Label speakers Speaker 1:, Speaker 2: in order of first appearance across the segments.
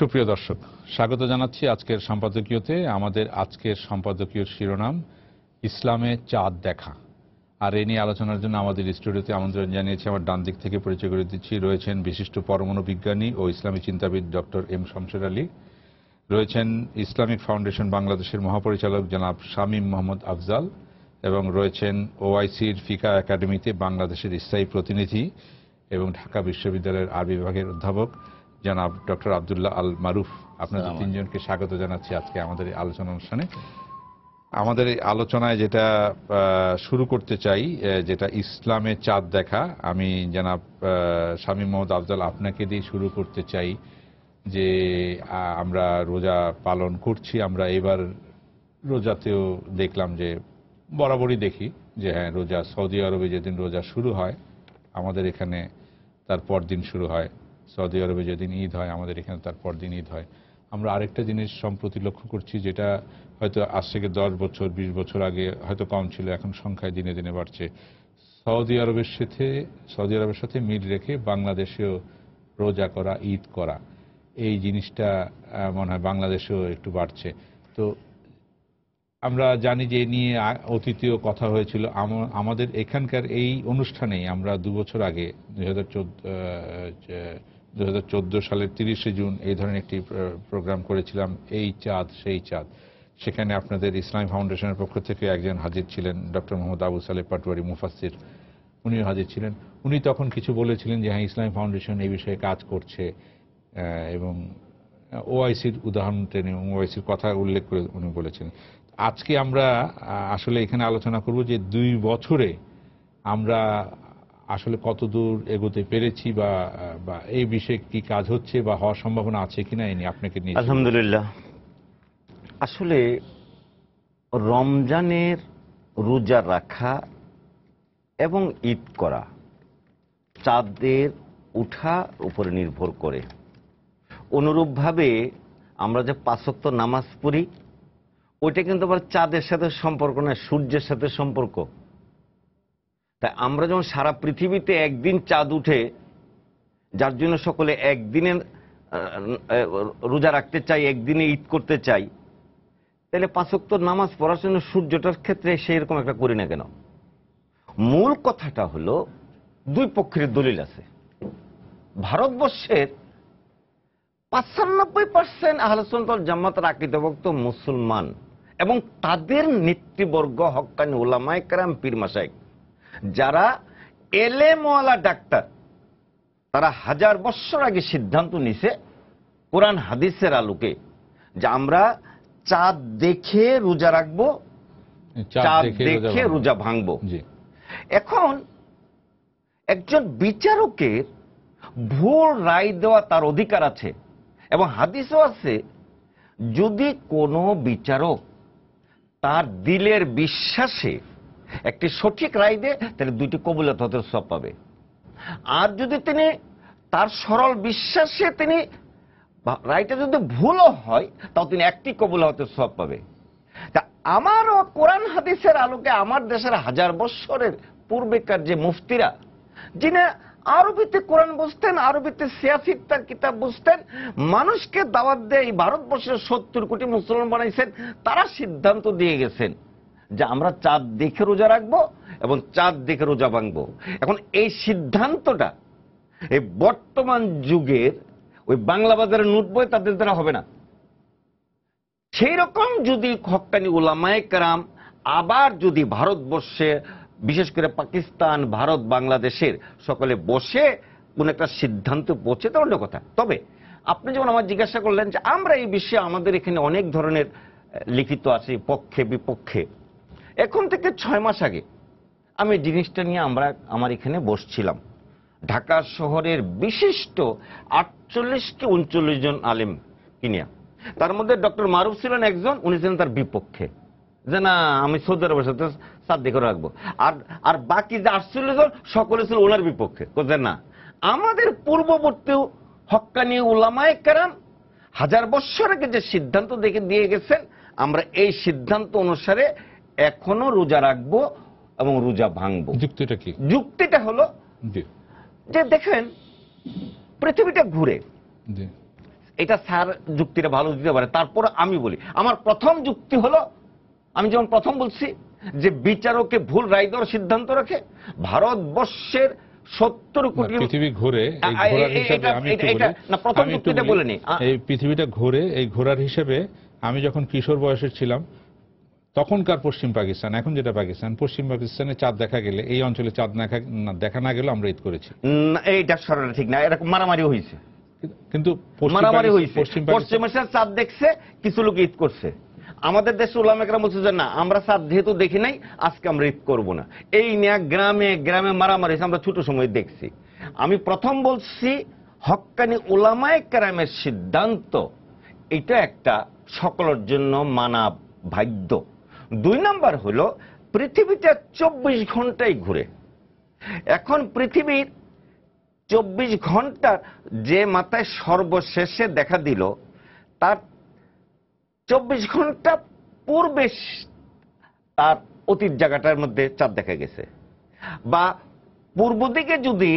Speaker 1: সুপ্রিয় দর্শক, স্বাগত জানাচ্ছি আজকের সম্পাদকীয়তে। আমাদের আজকের সম্পাদকীয় শিরোনাম ইসলামে চাঁদ দেখা। আর এ নিয়ে আলোচনার জন্য আমাদের স্টুডিওতে আমন্ত্রণ জানিয়েছি, আমার ডান দিক থেকে পরিচয় করে দিচ্ছি, রয়েছেন বিশিষ্ট পরমাণু বিজ্ঞানী ও ইসলামী চিন্তাবিদ ডক্টর এম শমশের আলী, রয়েছেন ইসলামিক ফাউন্ডেশন বাংলাদেশের মহাপরিচালক জনাব শামীম মোহাম্মদ আফজাল, এবং রয়েছেন ওআইসির ফিকা একাডেমিতে বাংলাদেশের স্থায়ী প্রতিনিধি এবং ঢাকা বিশ্ববিদ্যালয়ের আরবি বিভাগের অধ্যাপক জনাব ডক্টর আব্দুল্লাহ আল মারুফ। আপনাদের তিনজনকে স্বাগত জানাচ্ছি আজকে আমাদের এই আলোচনা অনুষ্ঠানে। আমাদের এই আলোচনায় যেটা শুরু করতে চাই, যেটা ইসলামে চাঁদ দেখা, আমি জনাব শামীম মোহাম্মদ আফজাল আপনাকে দিয়ে শুরু করতে চাই। যে আমরা রোজা পালন করছি, আমরা এবার রোজাতেও দেখলাম যে বরাবরই দেখি যে হ্যাঁ, রোজা সৌদি আরবে যেদিন রোজা শুরু হয় আমাদের এখানে তার পরদিন শুরু হয়, সৌদি আরবে যেদিন ঈদ হয় আমাদের এখানে তার পরদিন ঈদ হয়। আমরা আরেকটা জিনিস সম্প্রতি লক্ষ্য করছি, যেটা হয়তো আজ থেকে 10 বছর 20 বছর আগে হয়তো কম ছিল, এখন সংখ্যায় দিনে দিনে বাড়ছে। সৌদি আরবের সাথে মিল রেখে বাংলাদেশেও রোজা করা, ঈদ করা, এই জিনিসটা মনে হয় বাংলাদেশেও একটু বাড়ছে। তো আমরা জানি যে এ নিয়ে অতীতেও কথা হয়েছিল। আমাদের এখানকার এই অনুষ্ঠানেই আমরা 2 বছর আগে 2014 সালের 30শে জুন এই ধরনের একটি প্রোগ্রাম করেছিলাম, এই চাঁদ সেই চাঁদ। সেখানে আপনাদের ইসলামী ফাউন্ডেশনের পক্ষ থেকে একজন হাজির ছিলেন, ডক্টর মোহাম্মদ আবু সালেহ পাটোয়ারি মুফাসসির, উনিও হাজির ছিলেন। উনি তখন কিছু বলেছিলেন যে হ্যাঁ, ইসলামী ফাউন্ডেশন এই বিষয়ে কাজ করছে, এবং ওআইসির উদাহরণ টেনে ওআইসির কথা উল্লেখ করে উনি বলেছেন। আজকে আমরা আসলে এখানে আলোচনা করব যে 2 বছরে আমরা আসলে কতদূর এগোতে পেরেছি, বা এই বিষয়ে কি কাজ হচ্ছে বা হওয়ার সম্ভাবনা আছে কিনা, এই নিয়ে আপনাকে নিয়ে।
Speaker 2: আলহামদুলিল্লাহ, আসলে রমজানের রোজা রাখা এবং ঈদ করা চাঁদের উঠার উপরে নির্ভর করে। অনুরূপভাবে আমরা যে 5 ওয়াক্ত নামাজ পড়ি, ওইটা কিন্তু আবার চাঁদের সাথে সম্পর্ক নয়, সূর্যের সাথে সম্পর্ক। তাই আমরা যখন সারা পৃথিবীতে একদিন চাঁদ উঠে, যার জন্য সকলে একদিনে রোজা রাখতে চাই, একদিনে ঈদ করতে চাই, তাহলে 5 ওয়াক্ত নামাজ পড়ার জন্য সূর্যটার ক্ষেত্রে সেই রকম একটা করি না কেন? মূল কথাটা হলো 2 পক্ষের দলিল আছে। ভারতবর্ষের 95% আহলে সুন্নাত ওয়াল জামাতের আকীদাভুক্ত মুসলমান এবং তাদের নেতৃবর্গ হক্কানি উলামায়ে কেরাম, পীর মাশায়েখ, যারা এলেমওয়ালা ডাক্তার, তারা 1000 বছর আগে সিদ্ধান্ত নিছে কোরআন হাদিসের আলোকে যে আমরা চাঁদ দেখে রোজা রাখবো, চাঁদ দেখে রোজা ভাঙবো। এখন একজন বিচারকের ভুল রায় দেওয়া তার অধিকার আছে, এবং হাদিসও আছে যদি কোনো বিচারক তার দিলের বিশ্বাসে একটি সঠিক রায় দেয় তাহলে 2টি কবুলাত হতে সওয়াব পাবে। আর যদি তিনি তার সরল বিশ্বাসে তিনি রায়টা যদি ভুলও হয় তাও তিনি 1টি কবুল হতে সওয়াব পাবে। তা আমারও কোরআন হাদিসের আলোকে আমার দেশের 1000 বছরের পূর্বেকার যে মুফতিরা, যিনি আরবিতে কোরআন বুঝতেন, আরবিতে সিয়াসিত্তার কিতাব বুঝতেন, মানুষকে দাওয়াত দিয়ে এই ভারতবর্ষের 70 কোটি মুসলমান বানাইছেন, তারা সিদ্ধান্ত দিয়ে গেছেন যে আমরা চাঁদ দেখে রোজা রাখবো এবং চাঁদ দেখে রোজা ভাঙবো। এখন এই সিদ্ধান্তটা এই বর্তমান যুগের ওই বাংলা বাজারের নোট বই তাদের দ্বারা হবে না। সেই রকম যদি হক্কানি উলামায়ে কেরাম আবার যদি ভারতবর্ষে, বিশেষ করে পাকিস্তান, ভারত, বাংলাদেশের সকলে বসে কোন একটা সিদ্ধান্ত পৌঁছে, তো অন্য কথা। তবে আপনি যেমন আমার জিজ্ঞাসা করলেন যে আমরা এই বিষয়ে, আমাদের এখানে অনেক ধরনের লিখিত আছে পক্ষে বিপক্ষে। এখন থেকে 6 মাস আগে আমি জিনিসটা নিয়ে আমার এখানে বসছিলাম, ঢাকা শহরের বিশিষ্ট 48 কি 39 জন আলেম কিনিয়া। তার মধ্যে ডক্টর মারুফ ছিলেন একজন, উনি ছিলেন তার বিপক্ষে, যে না আমি সৌদি আরবের সাথে চাঁদ দেখে রাখবো। আর বাকি যে 48 জন সকলে ছিল ওনার বিপক্ষে, বলছেন না আমাদের পূর্ববর্তী হক্কানি উলামায়ে কেরাম 1000 বছর আগে যে সিদ্ধান্ত দেখে দিয়ে গেছেন, আমরা এই সিদ্ধান্ত অনুসারে এখনো রোজা রাখবো এবং রোজা ভাঙবো।
Speaker 1: যুক্তিটা কি?
Speaker 2: যুক্তিটা হলো যে দেখেন পৃথিবীটা ঘুরে, এটা স্যার যুক্তিটা ভালো দিতে পারে, তারপর আমি বলি। আমার প্রথম যুক্তি হলো, আমি যেমন প্রথম বলছি যে বিচারকে ভুল রায় দেওয়ার সিদ্ধান্ত রাখে ভারতবর্ষের 70 কোটি
Speaker 1: পৃথিবী ঘুরে, এই ঘোরার হিসাবে আমি একটু বলি,
Speaker 2: না, প্রথম যুক্তিটা বলে নি।
Speaker 1: এই পৃথিবীটা ঘুরে, এই ঘোরার হিসেবে আমি যখন কিশোর বয়সের ছিলাম তখনকার পশ্চিম পাকিস্তান, এখন যেটা পাকিস্তান, পশ্চিম পাকিস্তানে চাঁদ দেখা গেলে, এই অঞ্চলে চাঁদ দেখা না গেলেও আমরা ঈদ করেছি।
Speaker 2: এইটা সরাসরি ঠিক না, এরকম মারামারি হয়েছে,
Speaker 1: কিন্তু
Speaker 2: মারামারি হয়েছে।
Speaker 1: পশ্চিম
Speaker 2: পশ্চিমের চাঁদ দেখছে, কিছু লোক ঈদ করছে। আমাদের দেশে উলামায়ে কেরাম বলছে যে না, আমরা চাঁদ যেহেতু দেখি নাই, আজকে আমরা ঈদ করব না। এই নিয়ে গ্রামে গ্রামে মারামারি হয়েছে, আমরা ছোট সময় দেখছি। আমি প্রথম বলছি হক্কানি উলামায়ে কেরামের সিদ্ধান্ত, এটা একটা সকলের জন্য মানা বাধ্য। 2 নাম্বার হলো পৃথিবীটা 24 ঘন্টায় ঘুরে। এখন পৃথিবীর 24 ঘন্টা যে মাথায় সর্বশেষে দেখা দিল, তার 24 ঘন্টা পূর্বে তার অতীত জায়গাটার মধ্যে চাঁদ দেখা গেছে। বা পূর্ব দিকে যদি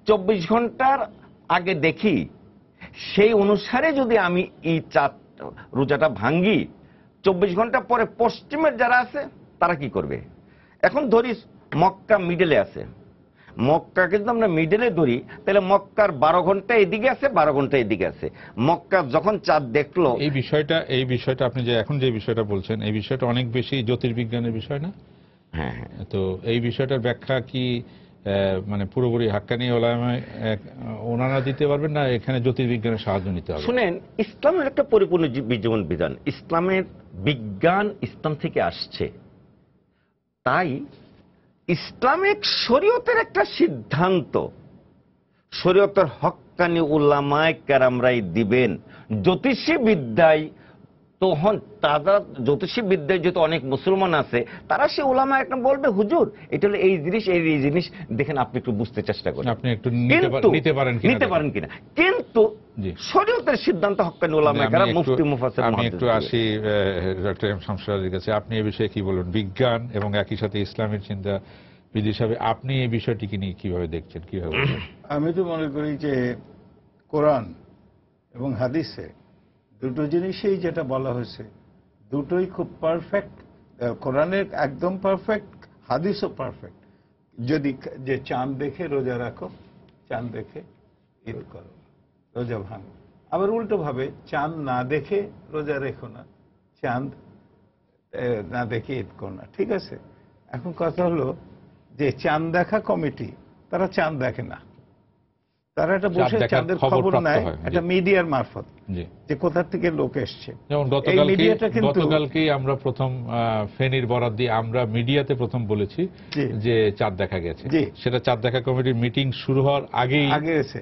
Speaker 2: 24 ঘন্টার আগে দেখি, সেই অনুসারে যদি আমি এই চাঁদ রোজাটা ভাঙ্গি, 24 ঘন্টা পরে পশ্চিমের যারা আছে তারা কি করবে? এখন ধরি মক্কা মিডলে আছে, মক্কাকে যদি আমরা মিডলে ধরি, তাহলে মক্কার 12 ঘন্টা এদিকে আছে, 12 ঘন্টা এদিকে আছে। মক্কা যখন চাঁদ দেখলো,
Speaker 1: এই বিষয়টা আপনি যে এখন যে বিষয়টা বলছেন, এই বিষয়টা অনেক বেশি জ্যোতির্বিজ্ঞানের বিষয় না?
Speaker 2: হ্যাঁ হ্যাঁ।
Speaker 1: তো এই বিষয়টার ব্যাখ্যা কি মানে পুরোপুরি হাক্কানি ওলামায়ে ওনারা দিতে পারবেন, না এখানে জ্যোতির্বিজ্ঞানের সাহায্য নিতে হবে?
Speaker 2: শুনেন, ইসলামের একটা পরিপূর্ণ জীবন বিধান, ইসলামের বিজ্ঞান ইসলাম থেকে আসছে। তাই ইসলামিক শরীয়তের একটা সিদ্ধান্ত শরীয়তের হক্কানি উলামায়ে কেরামরাই দিবেন। জ্যোতিষী বিদ্যায় তখন তারা, জ্যোতিষী বিদ্যায় যেহেতু অনেক মুসলমান আছে, তারা সে উলামায়ে কেরাম বলবে হুজুর এটা হলো এই জিনিস, এই জিনিস দেখেন, আপনি একটু বুঝতে চেষ্টা করেন,
Speaker 1: আপনি একটু নিতে পারেন কিনা।
Speaker 2: কিন্তু শরীয়তের সিদ্ধান্ত হক্কানি উলামায়ে কেরাম, মুফতি মুফাসসির
Speaker 1: আমি একটু আসি ডক্টর এম শামসুল আলীর কাছে। আপনি এই বিষয়ে কি বলবেন? বিজ্ঞান এবং একই সাথে ইসলামের চিন্তা বিধি হিসাবে আপনি এই বিষয়টিকে নিয়ে কিভাবে দেখছেন, কিভাবে বলবেন?
Speaker 3: আমি তো মনে করি যে কোরআন এবং হাদিসে দুটো জিনিসই যেটা বলা হয়েছে, দুটোই খুব পারফেক্ট। কোরআনের একদম পারফেক্ট, হাদিসও পারফেক্ট। যদি যে চাঁদ দেখে রোজা রাখো, চাঁদ দেখে ঈদ করো, রোজা ভাঙো। আবার উল্টো ভাবে চাঁদ না দেখে রোজা রেখো না, চাঁদ না দেখে ঈদ করো না। ঠিক আছে, এখন কথা হলো যে চাঁদ দেখা কমিটি, তারা চাঁদ দেখে না, তারা একটা বসে চাঁদের খবর নেয় একটা মিডিয়ার মারফত, যে কোথা থেকে লোক এসছে।
Speaker 1: যেমন গতকালকেই আমরা প্রথম ফেনীর বরাত দিয়ে আমরা মিডিয়াতে প্রথম বলেছি যে চাঁদ দেখা গেছে। সেটা চাঁদ দেখা কমিটির মিটিং শুরু হওয়ার আগে
Speaker 3: গেছে।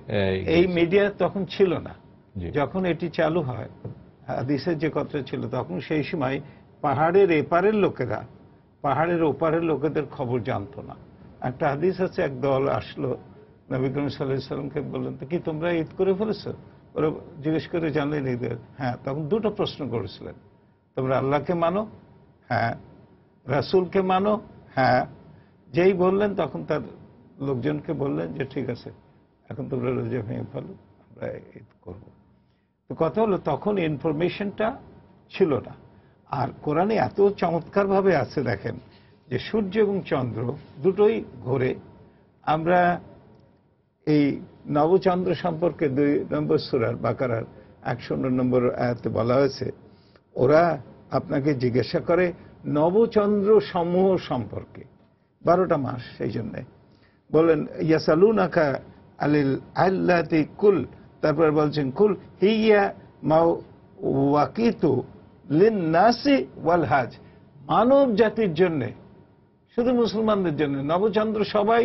Speaker 3: এই মিডিয়া তখন ছিল না, যখন এটি চালু হয়। হাদিসের যে কথা ছিল তখন, সেই সময় পাহাড়ের এপারের লোকেরা পাহাড়ের ওপারের লোকেদের খবর জানতো না। একটা হাদিস আছে, এক দল আসলো নবী করিম সাল্লাল্লাহু আলাইহি সাল্লামকে, বললেন তো কি তোমরা ঈদ করে ফেলেছো? ওরা জিজ্ঞেস করে জানলেন ঈদের। হ্যাঁ, তখন দুটো প্রশ্ন করেছিলেন, তোমরা আল্লাহকে মানো? হ্যাঁ। রাসূলকে মানো? হ্যাঁ। যেই বললেন তখন তার লোকজনকে বললেন যে ঠিক আছে, এখন তোমরা রোজা ভেঙে ফেলো, আমরা ঈদ করবো। তো কথা হলো তখন ইনফরমেশনটা ছিল না। আর কোরআনে এত চমৎকার ভাবে আছে, দেখেন যে সূর্য এবং চন্দ্র দুটোই ঘোরে। আমরা এই নবচন্দ্র সম্পর্কে 2 নম্বর সূরার বাকারার 100 নম্বর আয়াতে বলা হয়েছে, ওরা আপনাকে জিজ্ঞাসা করে নবচন্দ্র সমূহ সম্পর্কে, 12টা মাস। সেই জন্যে বলেন ইয়াসালুনাকা আলিল আল্লাতি কুল, তারপর বলছেন কুল হিয়া মাওয়াকিতু লিন-নাসি ওয়াল হাজ, মানব জাতির জন্য, শুধু মুসলমানদের জন্য। নবচন্দ্র সবাই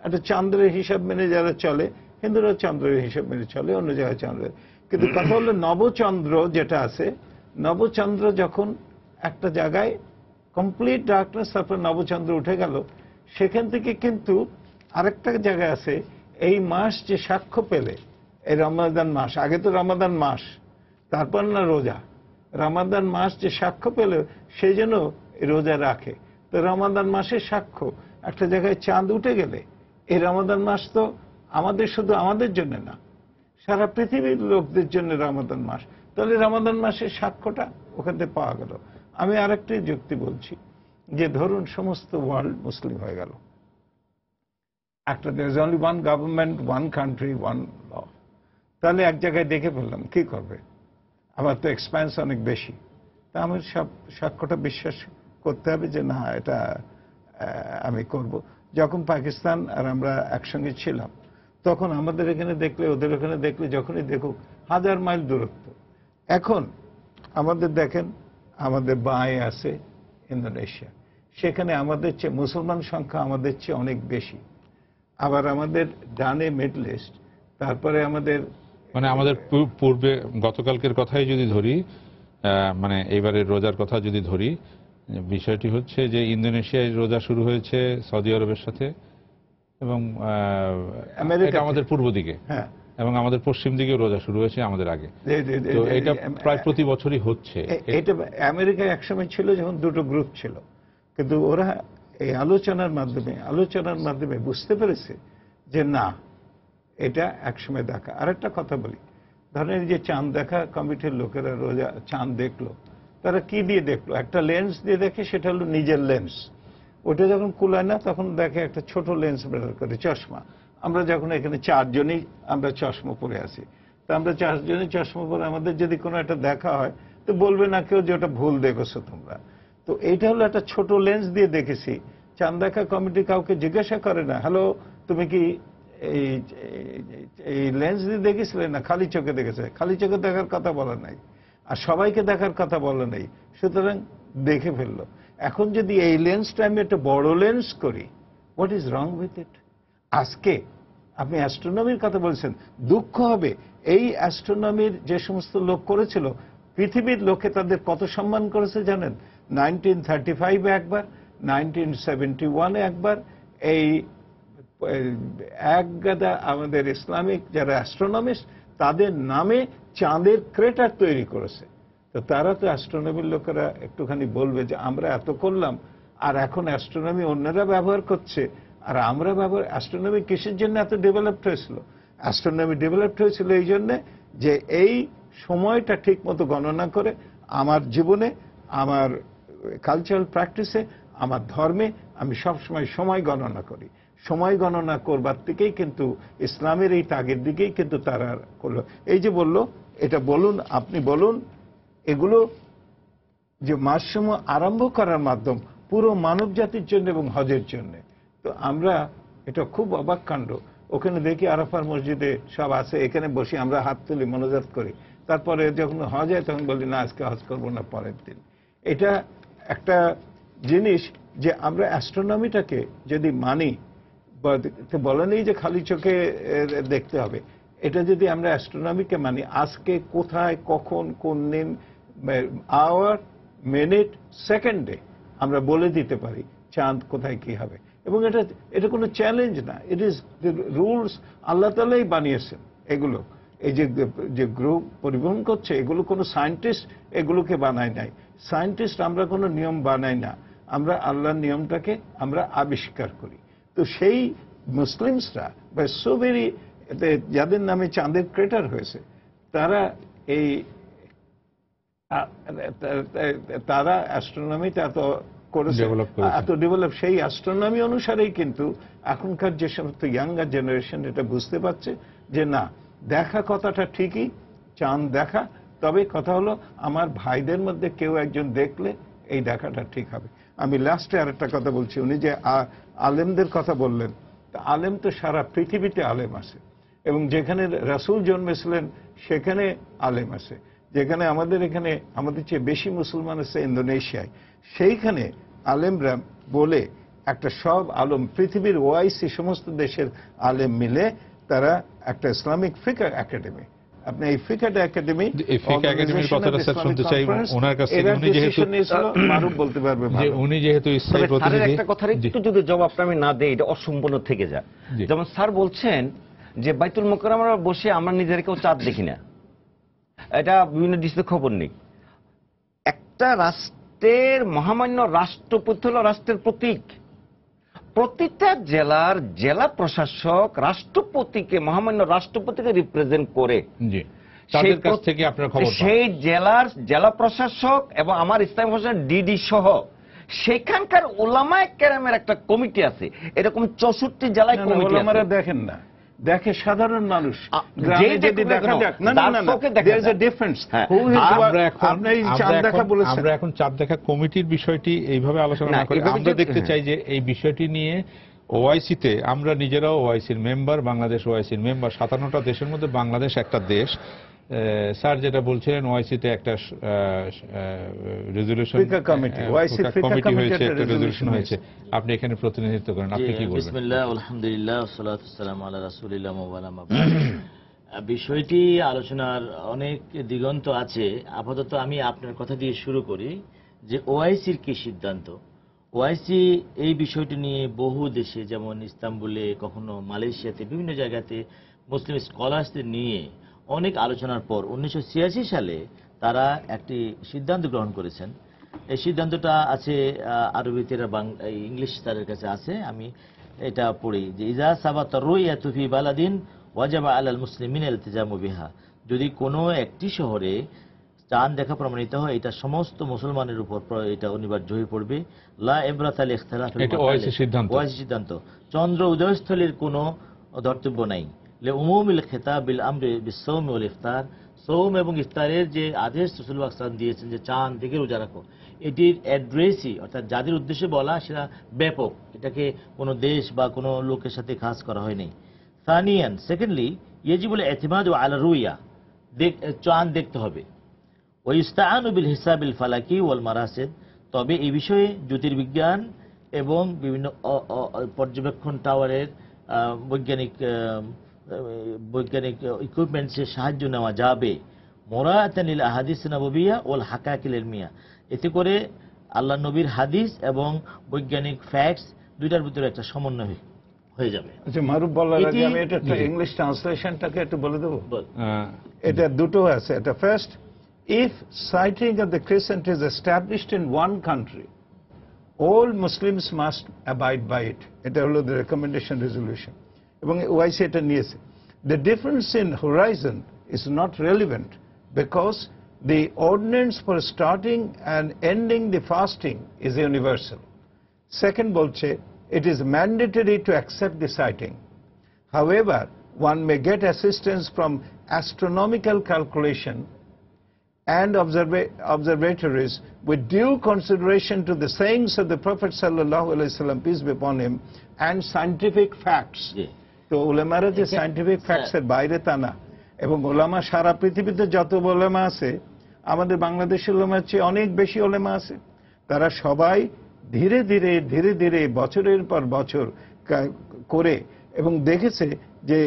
Speaker 3: একটা চন্দ্রের হিসাব মেনে যারা চলে, হিন্দুরা চন্দ্রের হিসাব মেনে চলে, অন্য জায়গায় চন্দ্রের। কিন্তু কথা হলো নবচন্দ্র যেটা আছে, নবচন্দ্র যখন একটা জায়গায় কমপ্লিট ডার্কনেস, তারপর নবচন্দ্র উঠে গেল, সেখান থেকে কিন্তু আরেকটা জায়গায় আছে, এই মাস যে সাক্ষ্য পেলে, এই রমাদান মাস, আগে তো রমাদান মাস, তারপর না রোজা, রমাদান মাস যে সাক্ষ্য পেল সেই জন্য রোজা রাখে। তো রমাদান মাসের সাক্ষ্য একটা জায়গায় চাঁদ উঠে গেলে, এই রমাদান মাস তো আমাদের শুধু আমাদের জন্য না, সারা পৃথিবীর লোকদের জন্য রমাদান মাস। তাহলে রমাদান মাসের সাক্ষ্যটা ওখান থেকে পাওয়া গেল। আমি আরেকটি যুক্তি বলছি, যে ধরুন সমস্ত ওয়ার্ল্ড মুসলিম হয়ে গেল, একটা there is only one government, one country, one law. তাহলে এক জায়গায় দেখে ফেললাম, কি করবে? আমার তো এক্সপেন্স অনেক বেশি, তা আমার সব সাক্ষ্যটা বিশ্বাস করতে হবে যে না, এটা আমি করব। যখন পাকিস্তান আর আমরা একসঙ্গে ছিলাম, তখন আমাদের এখানে দেখলে, ওদের ওখানে দেখলে, যখনই দেখুক 1000 মাইল দূরত্ব। এখন আমাদের দেখেন, আমাদের বাঁয়ে আছে ইন্দোনেশিয়া, সেখানে আমাদের চেয়ে মুসলমান সংখ্যা আমাদের চেয়ে অনেক বেশি। আবার আমাদের ডানে মিডল ইস্ট, তারপরে আমাদের
Speaker 1: মানে আমাদের পূর্বে গতকালকের কথাই যদি ধরি, মানে এইবারের রোজার কথা যদি ধরি, বিষয়টি হচ্ছে যে ইন্দোনেশিয়ায় রোজা শুরু হয়েছে সৌদি আরবের সাথে, এবং এটা আমাদের পূর্ব দিকে,
Speaker 3: হ্যাঁ,
Speaker 1: এবং আমাদের পশ্চিম দিকেও রোজা শুরু হয়েছে আমাদের আগে। তো এটা প্রায় প্রতি বছরই হচ্ছে।
Speaker 3: এটা আমেরিকায় একসময় ছিল যখন দুটো গ্রুপ ছিল, কিন্তু ওরা এই আলোচনার মাধ্যমে বুঝতে পেরেছে যে না, এটা একসময় দেখা। আরেকটা কথা বলি, ধরেন যে চাঁদ দেখা কমিটির লোকেরা রোজা চাঁদ দেখলো, তারা কি দিয়ে দেখলো? একটা লেন্স দিয়ে দেখে, সেটা হলো নিজের লেন্স। ওটা যখন কুলায় না, তখন দেখে একটা ছোট লেন্স ব্যবহার করে, চশমা। আমরা যখন এখানে 4 জনই আমরা চশমা পরে আছি, তা আমরা 4 জনই চশমা পরে, আমাদের যদি কোনো একটা দেখা হয় তো বলবে না কেউ যে ওটা ভুল দেখেছো তোমরা। তো এইটা হলো একটা ছোট লেন্স দিয়ে দেখেছি। চাঁদ দেখা কমিটি কাউকে জিজ্ঞাসা করে না, হ্যালো তুমি কি এই লেন্স দিয়ে দেখেছিলে না খালি চোখে দেখেছে? খালি চোখে দেখার কথা বলা নাই, আর সবাইকে দেখার কথা বলা নেই, সুতরাং দেখে ফেললো। এখন যদি এই লেন্সটা আমি একটা বড় লেন্স করি, what is wrong with it? আজকে আপনি অ্যাস্ট্রোনমির কথা বলছেন, দুঃখ হবে এই অ্যাস্ট্রোনমির যে সমস্ত লোক করেছিল, পৃথিবীর লোকে তাদের কত সম্মান করেছে জানেন? 1935 একবার, 1971 একবার, এই এক গাদা আমাদের ইসলামিক যারা অ্যাস্ট্রোনমিস্ট, তাদের নামে চাঁদের ক্রেটার তৈরি করেছে। তো তারা তো অ্যাস্ট্রোনমির লোকেরা একটুখানি বলবে যে আমরা এত করলাম, আর এখন অ্যাস্ট্রোনমি অন্যরা ব্যবহার করছে, আর আমরা অ্যাস্ট্রোনমি কিসের জন্য এত ডেভেলপড হয়েছিল? অ্যাস্ট্রোনমি ডেভেলপড হয়েছিল এই জন্যে যে এই সময়টা ঠিক মতো গণনা করে আমার জীবনে, আমার কালচারাল প্র্যাকটিসে, আমার ধর্মে আমি সবসময় সময় গণনা করি। সময় গণনা করবার থেকেই কিন্তু ইসলামের এই তাগের দিকেই কিন্তু তারা করলো। এই যে বললো, এটা বলুন, আপনি বলুন, এগুলো যে মাসসমূহ আরম্ভ করার মাধ্যম পুরো মানব জাতির জন্য এবং হজের জন্য। তো আমরা এটা খুব অবাক কাণ্ড, ওখানে দেখি আরাফার মসজিদে সব আছে, এখানে বসে আমরা হাত তুলি, মনোজাত করি, তারপরে যখন হজ হয় তখন বলি না আজকে হজ করবো না, পরের দিন। এটা একটা জিনিস যে আমরা অ্যাস্ট্রোনমিটাকে যদি মানি, বলা নেই যে খালি চোখে দেখতে হবে, এটা যদি আমরা অ্যাস্ট্রোনমিকে মানি, আজকে কোথায় কখন কোন দিন, আওয়ার, মিনিট, সেকেন্ডে আমরা বলে দিতে পারি চাঁদ কোথায় কি হবে। এবং এটা কোনো চ্যালেঞ্জ না, ইট ইজ রুলস, আল্লাহ তাআলাই বানিয়েছেন এগুলো। এই যে গ্রুপ পরিবহন করছে, এগুলো কোনো সায়েন্টিস্ট এগুলোকে বানায় নাই। সায়েন্টিস্ট আমরা কোনো নিয়ম বানাই না, আমরা আল্লাহর নিয়মটাকে আমরা আবিষ্কার করি। তো সেই মুসলিমসরা বা সোবেরি যাদের নামে চাঁদের ক্রেটার হয়েছে, তারা অ্যাস্ট্রোনমিটা এত করেছে, এত ডেভেলপ, সেই অ্যাস্ট্রোনমি অনুসারেই কিন্তু এখনকার যে সমস্ত ইয়াঙ্গার জেনারেশন এটা বুঝতে পারছে যে না, দেখা কথাটা ঠিকই, চাঁদ দেখা, তবে কথা হলো আমার ভাইদের মধ্যে কেউ একজন দেখলে এই দেখাটা ঠিক হবে। আমি লাস্টে আরেকটা কথা বলছি, উনি যে আলেমদের কথা বললেন, আলেম তো সারা পৃথিবীতে আলেম আছে, এবং যেখানে রাসূল জন্মেছিলেন সেখানে আলেম আছে। যেখানে আমাদের এখানে আমাদের চেয়ে বেশি মুসলমান আছে ইন্দোনেশিয়ায়, সেইখানে আলেমরা বলে একটা সব আলম পৃথিবীর ওআইসি সমস্ত দেশের আলেম মিলে তারা একটা ইসলামিক ফিকহ একাডেমি, আপনি এই ফিকহ একাডেমি,
Speaker 1: এই ফিকহ একাডেমির কথাটা স্যার শুনতে চাই ওনার কাছ থেকে। উনি যেহেতু
Speaker 3: মারুফ বলতে পারবে,
Speaker 1: উনি যেহেতু ইসলামী প্রতিনিধি,
Speaker 2: একটা কথার একটু যদি জবাবটা আমি না দেই, এটা অসম্পূর্ণ থেকে যায়। যেমন স্যার বলছেন যে বাইতুল মুকাররমে বসে আমরা নিজেরা কেউ চাঁদ দেখি না, এটা বিভিন্ন ডিসিতে খবর নেই। একটা রাষ্ট্রের মহামান্য রাষ্ট্রপতি হল রাষ্ট্রের প্রতীক, প্রতিটা জেলার জেলা প্রশাসক রাষ্ট্রপতিকে, মহামান্য রাষ্ট্রপতিকে রিপ্রেজেন্ট করে।
Speaker 1: জি, তাদের কাছ থেকে আপনার খবর পান।
Speaker 2: সেই জেলার জেলা প্রশাসক এবং আমার ইসলামী প্রশাসন ডিডি সহ সেখানকার ওলামায়ে কেরামের একটা কমিটি আছে। এরকম 64 জেলায় কমিটি আছে।
Speaker 3: ওলামারা দেখেন না, দেখে সাধারণ মানুষ।
Speaker 2: যে যদি দেখা যাক,
Speaker 3: না না না, there is a difference.
Speaker 1: আমরা এখন চাঁদ দেখা কমিটির বিষয়টি এইভাবে আলোচনা না করে আমরা দেখতে চাই যে এই বিষয়টি নিয়ে ওআইসিতে আমরা নিজেরাও ওআইসির মেম্বার, বাংলাদেশ ওআইসির মেম্বার, 57টা দেশের মধ্যে বাংলাদেশ একটা দেশ। স্যার যেটা বলছিলেন, ওআইসিতে একটা রেজলিউশন কমিটি হয়েছে, একটা রেজলিউশন হয়েছে, আপনি এখানে প্রতিনিধিত্ব করেন, আপনি কি বলবেন?
Speaker 4: বিসমিল্লাহ, আলহামদুলিল্লাহ, ওয়াসসালাতু ওয়াসসালামু আলা রাসূলিল্লাহ ওয়া আলা মা বা'দ। বিষয়টি আলোচনার অনেক দিগন্ত আছে। আপাতত আমি আপনার কথা দিয়ে শুরু করি যে ওআইসির কি সিদ্ধান্ত। ওআইসি এই বিষয়টি নিয়ে বহু দেশে, যেমন ইস্তাম্বুলে, কখনো মালয়েশিয়াতে, বিভিন্ন জায়গাতে মুসলিম স্কলার্সদের নিয়ে অনেক আলোচনার পর 1986 সালে তারা একটি সিদ্ধান্ত গ্রহণ করেছেন। এই সিদ্ধান্তটা আছে আরবিতে, ইংলিশ তাদের কাছে আছে, আমি এটা পড়ি যে ইজা সাবাতা রুইয়াতু ফি বালাদিন ওয়াজাবা আলাল মুসলিমিনা ইলতিজামু বিহা। যদি কোনো একটি শহরে চাঁদ দেখা প্রমাণিত হয়, এটা সমস্ত মুসলমানের উপর এটা অনিবার্য হয়ে পড়বে। লা ইবরাতা লিল ইখতিলাফিল
Speaker 1: এটা ওআইসি সিদ্ধান্ত।
Speaker 4: ওআইসি সিদ্ধান্ত। চন্দ্র উদয়স্থলের কোনো ধর্তব্য নাই। লিউমুমিল খিতাব বিল আমরি বিস-সাওম ওয়াল ইফতার। সৌম এবং ইফতারের যে আদেশ রাসূল সাল্লাল্লাহু আলাইহি ওয়াসাল্লাম দিয়েছেন যে চাঁদ দেখে রোজা রাখো, এটির অ্যাড্রেসই অর্থাৎ যাদের উদ্দেশ্যে বলা সেটা ব্যাপক, এটাকে কোনো দেশ বা কোনো লোকের সাথে খাস করা হয়নি। সানিয়ান, সেকেন্ডলি, ইয়াজিবুল ইতিমাদু আলা রুইয়া, চাঁদ দেখতে হবে। ওয়া ইস্তাআনু বিল হিসাবিল ফালাকি ওয়াল মারাসিদ। তবে এই বিষয়ে জ্যোতির্বিজ্ঞান এবং বিভিন্ন পর্যবেক্ষণ টাওয়ারের বৈজ্ঞানিক ইকুইপমেন্টসের সাহায্য নেওয়া যাবে। মুরাআতান লিল আহাদিস নববিয়্যা ওয়াল হাকাকিল ইলমিয়া। এতে করে আল্লাহ নবীর হাদিস এবং বৈজ্ঞানিক ফ্যাক্টস দুইটার ভিতরে একটা সমন্বয় হয়ে যাবে।
Speaker 3: আচ্ছা, মারুফ বলার আগে আমি এটা ইংলিশ ট্রান্সলেশনটাকে একটু বলে দেবো। এটা দুটো আছে। এটা first, if sighting of the crescent is established in one country, all Muslims must abide by it. এটা হলো the recommendation resolution, এবং ওআইসি এটা নিয়েছে। The difference in horizon is not relevant because the ordinance for starting and ending the fasting is universal. Second বলছে, it is mandatory to accept the sighting. However, one may get assistance from astronomical calculation and observatories with due consideration to the sayings of the Prophet sallallahu alaihi wasallam, peace be upon him, and scientific facts. তো উলামারা যে scientific facts এর বাইরে তা না, এবং ওলামা সারা পৃথিবীতে যত ওলামা আছে, আমাদের বাংলাদেশের ওলামার চেয়ে অনেক বেশি ওলামা আছে। তারা সবাই ধীরে ধীরে ধীরে ধীরে বছরের পর বছর করে এবং দেখেছে যে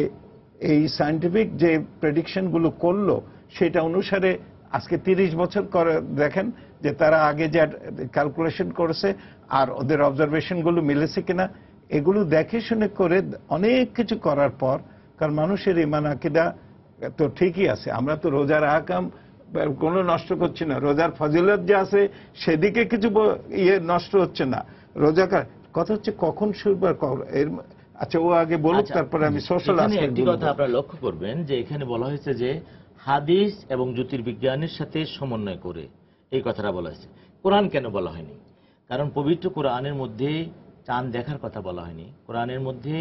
Speaker 3: এই সায়েন্টিফিক যে প্রেডিকশনগুলো করলো সেটা অনুসারে আজকে 30 বছর করে দেখেন যে তারা আগে যে ক্যালকুলেশন করেছে আর ওদের অবজারভেশনগুলো মিলেছে কিনা, এগুলো দেখে শুনে করে অনেক কিছু করার পর, কারণ মানুষের ইমান আকীদা তো ঠিকই আছে। আমরা তো রোজার আহকাম কোনো নষ্ট করছি না, রোজার ফজিলত যে আছে সেদিকে কিছু নষ্ট হচ্ছে না। রোজাকার কথা হচ্ছে কখন শুরু এর। আচ্ছা, ও আগে বলুক, তারপরে আমি সোশ্যাল
Speaker 4: একটি কথা আপনারা লক্ষ্য করবেন যে এখানে বলা হয়েছে যে হাদিস এবং জ্যোতির্বিজ্ঞানের সাথে সমন্বয় করে, এই কথাটা বলা হয়েছে। কোরআন কেন বলা হয়নি? কারণ পবিত্র কোরআনের মধ্যে চাঁদ দেখার কথা বলা হয়নি, কোরআনের মধ্যে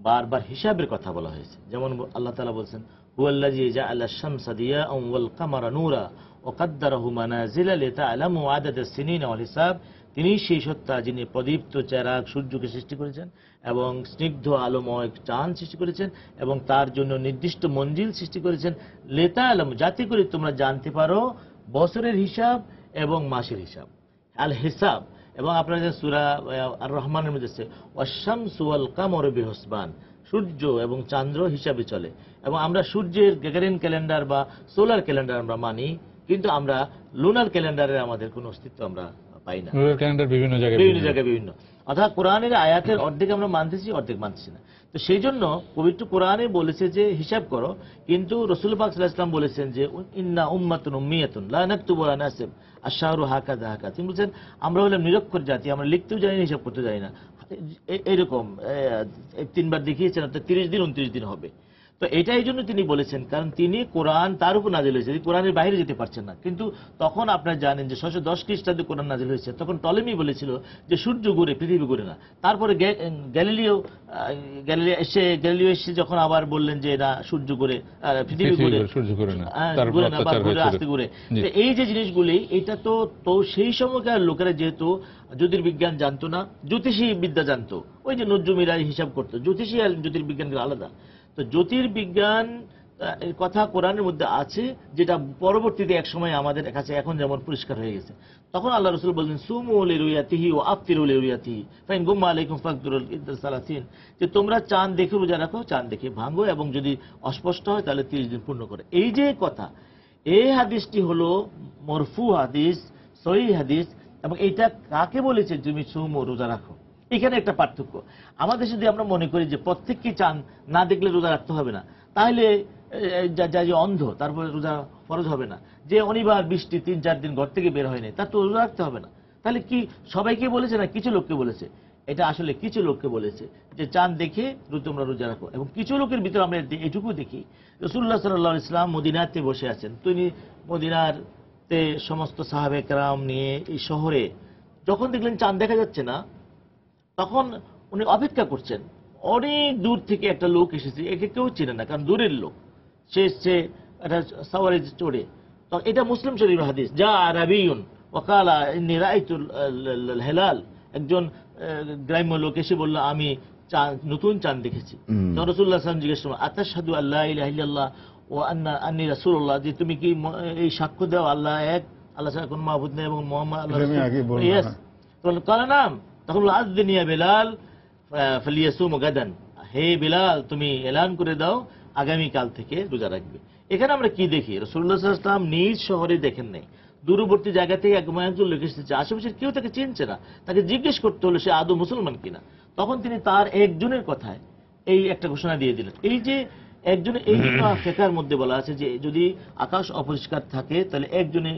Speaker 4: বারবার হিসাবের কথা বলা হয়েছে। যেমন আল্লাহ তাআলা বলছেন, হুয়াল্লাযী জাআলা আশ-শামসা দিয়াআন ওয়াল কামারা নূরা ওয়া কাদ্দারাহু মানাজিলা লিতা'লামু আদাদাস সিনিনা ওয়াল হিসাব। তিনি সেই সত্তা যিনি প্রদীপ্ত চেরাগ সূর্যকে সৃষ্টি করেছেন এবং স্নিগ্ধ আলোময় চাঁদ সৃষ্টি করেছেন এবং তার জন্য নির্দিষ্ট মঞ্জিল সৃষ্টি করেছেন, লিতা'লামু, যাতে করে তোমরা জানতে পারো বছরের হিসাব এবং মাসের হিসাব, আল হিসাব। এবং আপনারা যে সূরা আর রহমানের মধ্যে আছে ওয়াশ-শামসু ওয়াল কামারু বিহুসবান, সূর্য এবং চন্দ্র হিসাবে চলে। এবং আমরা সূর্যের গ্রেগরিয়ান ক্যালেন্ডার বা সোলার ক্যালেন্ডার আমরা মানি, কিন্তু আমরা লুনার ক্যালেন্ডারের আমাদের কোনো অস্তিত্ব আমরা পাই না।
Speaker 1: লুনার ক্যালেন্ডার বিভিন্ন জায়গায়
Speaker 4: বিভিন্ন, অর্থাৎ কোরআনের আয়াতের অর্ধেক আমরা মানতেছি, অর্ধেক মানতেছি না। তো সেই জন্য পবিত্র কোরআনে বলেছে যে হিসাব করো, কিন্তু রাসূল পাক সাল্লাল্লাহু আলাইহি ওয়াসাল্লাম বলেছেন যে ইন্না উম্মাতুন উম্মিয়াতুন লা নাকতুবু ওয়া নাসিব আশ-শাহরু হাকাযা হাকা। তিনি বলেছেন আমরা হলাম নিরক্ষর জাতি, আমরা লিখতেও জানি না, হিসাব করতে জানি না। এইরকম 3 বার দেখিয়েছেন, অর্থাৎ 30 দিন 29 দিন হবে। তো এটা এই জন্য তিনি বলেছেন, কারণ তিনি কোরআন তার উপর নাজিল হয়েছে, তিনি কোরআনের বাইরে যেতে পারছেন না। কিন্তু তখন আপনারা জানেন যে 610 খ্রিস্টাব্দে কোরআন নাজিল হয়েছে, তখন টলেমি বলেছিল যে সূর্য ঘুরে, পৃথিবী ঘুরে না। তারপরে গ্যালিলিও এসে যখন আবার বললেন যে না, সূর্য ঘুরে, পৃথিবী ঘুরে,
Speaker 1: সূর্য ঘুরে না,
Speaker 4: ঘুরে না, বা ঘুরে আস্তে ঘুরে। এই যে জিনিসগুলি, এটা তো সেই সময়কার লোকেরা যেহেতু জ্যোতির্বিজ্ঞান জানতো না, জ্যোতিষী বিদ্যা জানতো, ওই যে নজ্জুমিরা হিসাব করতো, জ্যোতিষী আর জ্যোতির্বিজ্ঞানগুলো আলাদা। তো জ্যোতির্বিজ্ঞান কথা কোরআনের মধ্যে আছে, যেটা পরবর্তীতে এক সময় আমাদের কাছে এখন যেমন পরিষ্কার হয়ে গেছে। তখন আল্লাহ রাসূল বললেন সুমু লিরুয়াতিহি ওয়া আফতিরু লিরুয়াতিহি ফাইন গুম্মা আলাইকুম ফাকদুরুল ইদ্দাসালাতিন, যে তোমরা চাঁদ দেখে রোজা রাখো, চাঁদ দেখে ভাঙো, এবং যদি অস্পষ্ট হয় তাহলে 30 দিন পূর্ণ করে। এই যে কথা, এই হাদিসটি হলো মরফু হাদিস, সহিহ হাদিস, এবং এটা কাকে বলেছে তুমি সুমু রোজা রাখো, এখানে একটা পার্থক্য। আমাদের যদি আমরা মনে করি যে প্রত্যেককে চাঁদ না দেখলে রোজা রাখতে হবে না, তাহলে যে অন্ধ তারপরে রোজা ফরজ হবে না, যে অনিবার বৃষ্টি 3-4 দিন ঘর থেকে বের হয়নি তার তো রোজা রাখতে হবে না। তাহলে কি সবাইকে বলেছে না কিছু লোককে বলেছে? এটা আসলে কিছু লোককে বলেছে যে চাঁদ দেখে তোমরা রোজা রাখো। এবং কিছু লোকের ভিতরে আমরা এটুকু দেখি, রাসূলুল্লাহ সাল্লাল্লাহু আলাইহি ওয়াসাল্লাম মদিনাতে বসে আছেন, তিনি মদিনাতে সমস্ত সাহাবে কেরাম নিয়ে এই শহরে যখন দেখলেন চাঁদ দেখা যাচ্ছে না, তখন উনি অপেক্ষা করছেন। অনেক দূর থেকে একটা লোক এসেছে, একে কেউ চেনে না, কারণ দূরের লোক, সে এসছে একটা সাওয়ারে চড়ে। তো এটা মুসলিম শরীফের হাদিস, যা আরাবিয়ুন ওয়াকালা ইন্নী রাআইতুল হেলাল, একজন গ্রাম্য লোক এসে বলল আমি নতুন চাঁদ দেখেছি। তখন রাসূলুল্লাহ সাল্লাল্লাহু আলাইহি ওয়াসাল্লাম জিজ্ঞেস করলেন আতাশহাদু আল্লা ইলাহা ইল্লাল্লাহ ওয়া আন্নী রাসূলুল্লাহ, যে তুমি কি এই সাক্ষ্য দাও আল্লাহ এক, আল্লাহ ছাড়া কোনো মাবুদ নেই, এবং মুহাম্মদ আল্লাহর রাসূল? ইয়েস। তখন নাম, তখন আযদিন ইয়া বিলাল ফালিয়াসুম গাদান, হে বিলাল তুমি এলান করে দাও আগামী কাল থেকে রোজা রাখবে। এখানে আমরা কি দেখি, রাসূলুল্লাহ সাল্লাল্লাহু আলাইহি ওয়াসাল্লাম নিজ শহরে দেখেন নাই, দূরবর্তী জায়গা থেকে একজন লোক এসেছে, আশেপাশের কেউ তাকে চিনছে না, তাকে জিজ্ঞেস করতে হলো সে আদৌ মুসলমান কিনা। তখন তিনি তার একজনের কথায় এই একটা ঘোষণা দিয়ে দিলেন। এই যে একজনের, এই জন্য ফিকহের মধ্যে বলা আছে যে যদি আকাশ অপরিষ্কার থাকে তাহলে একজনে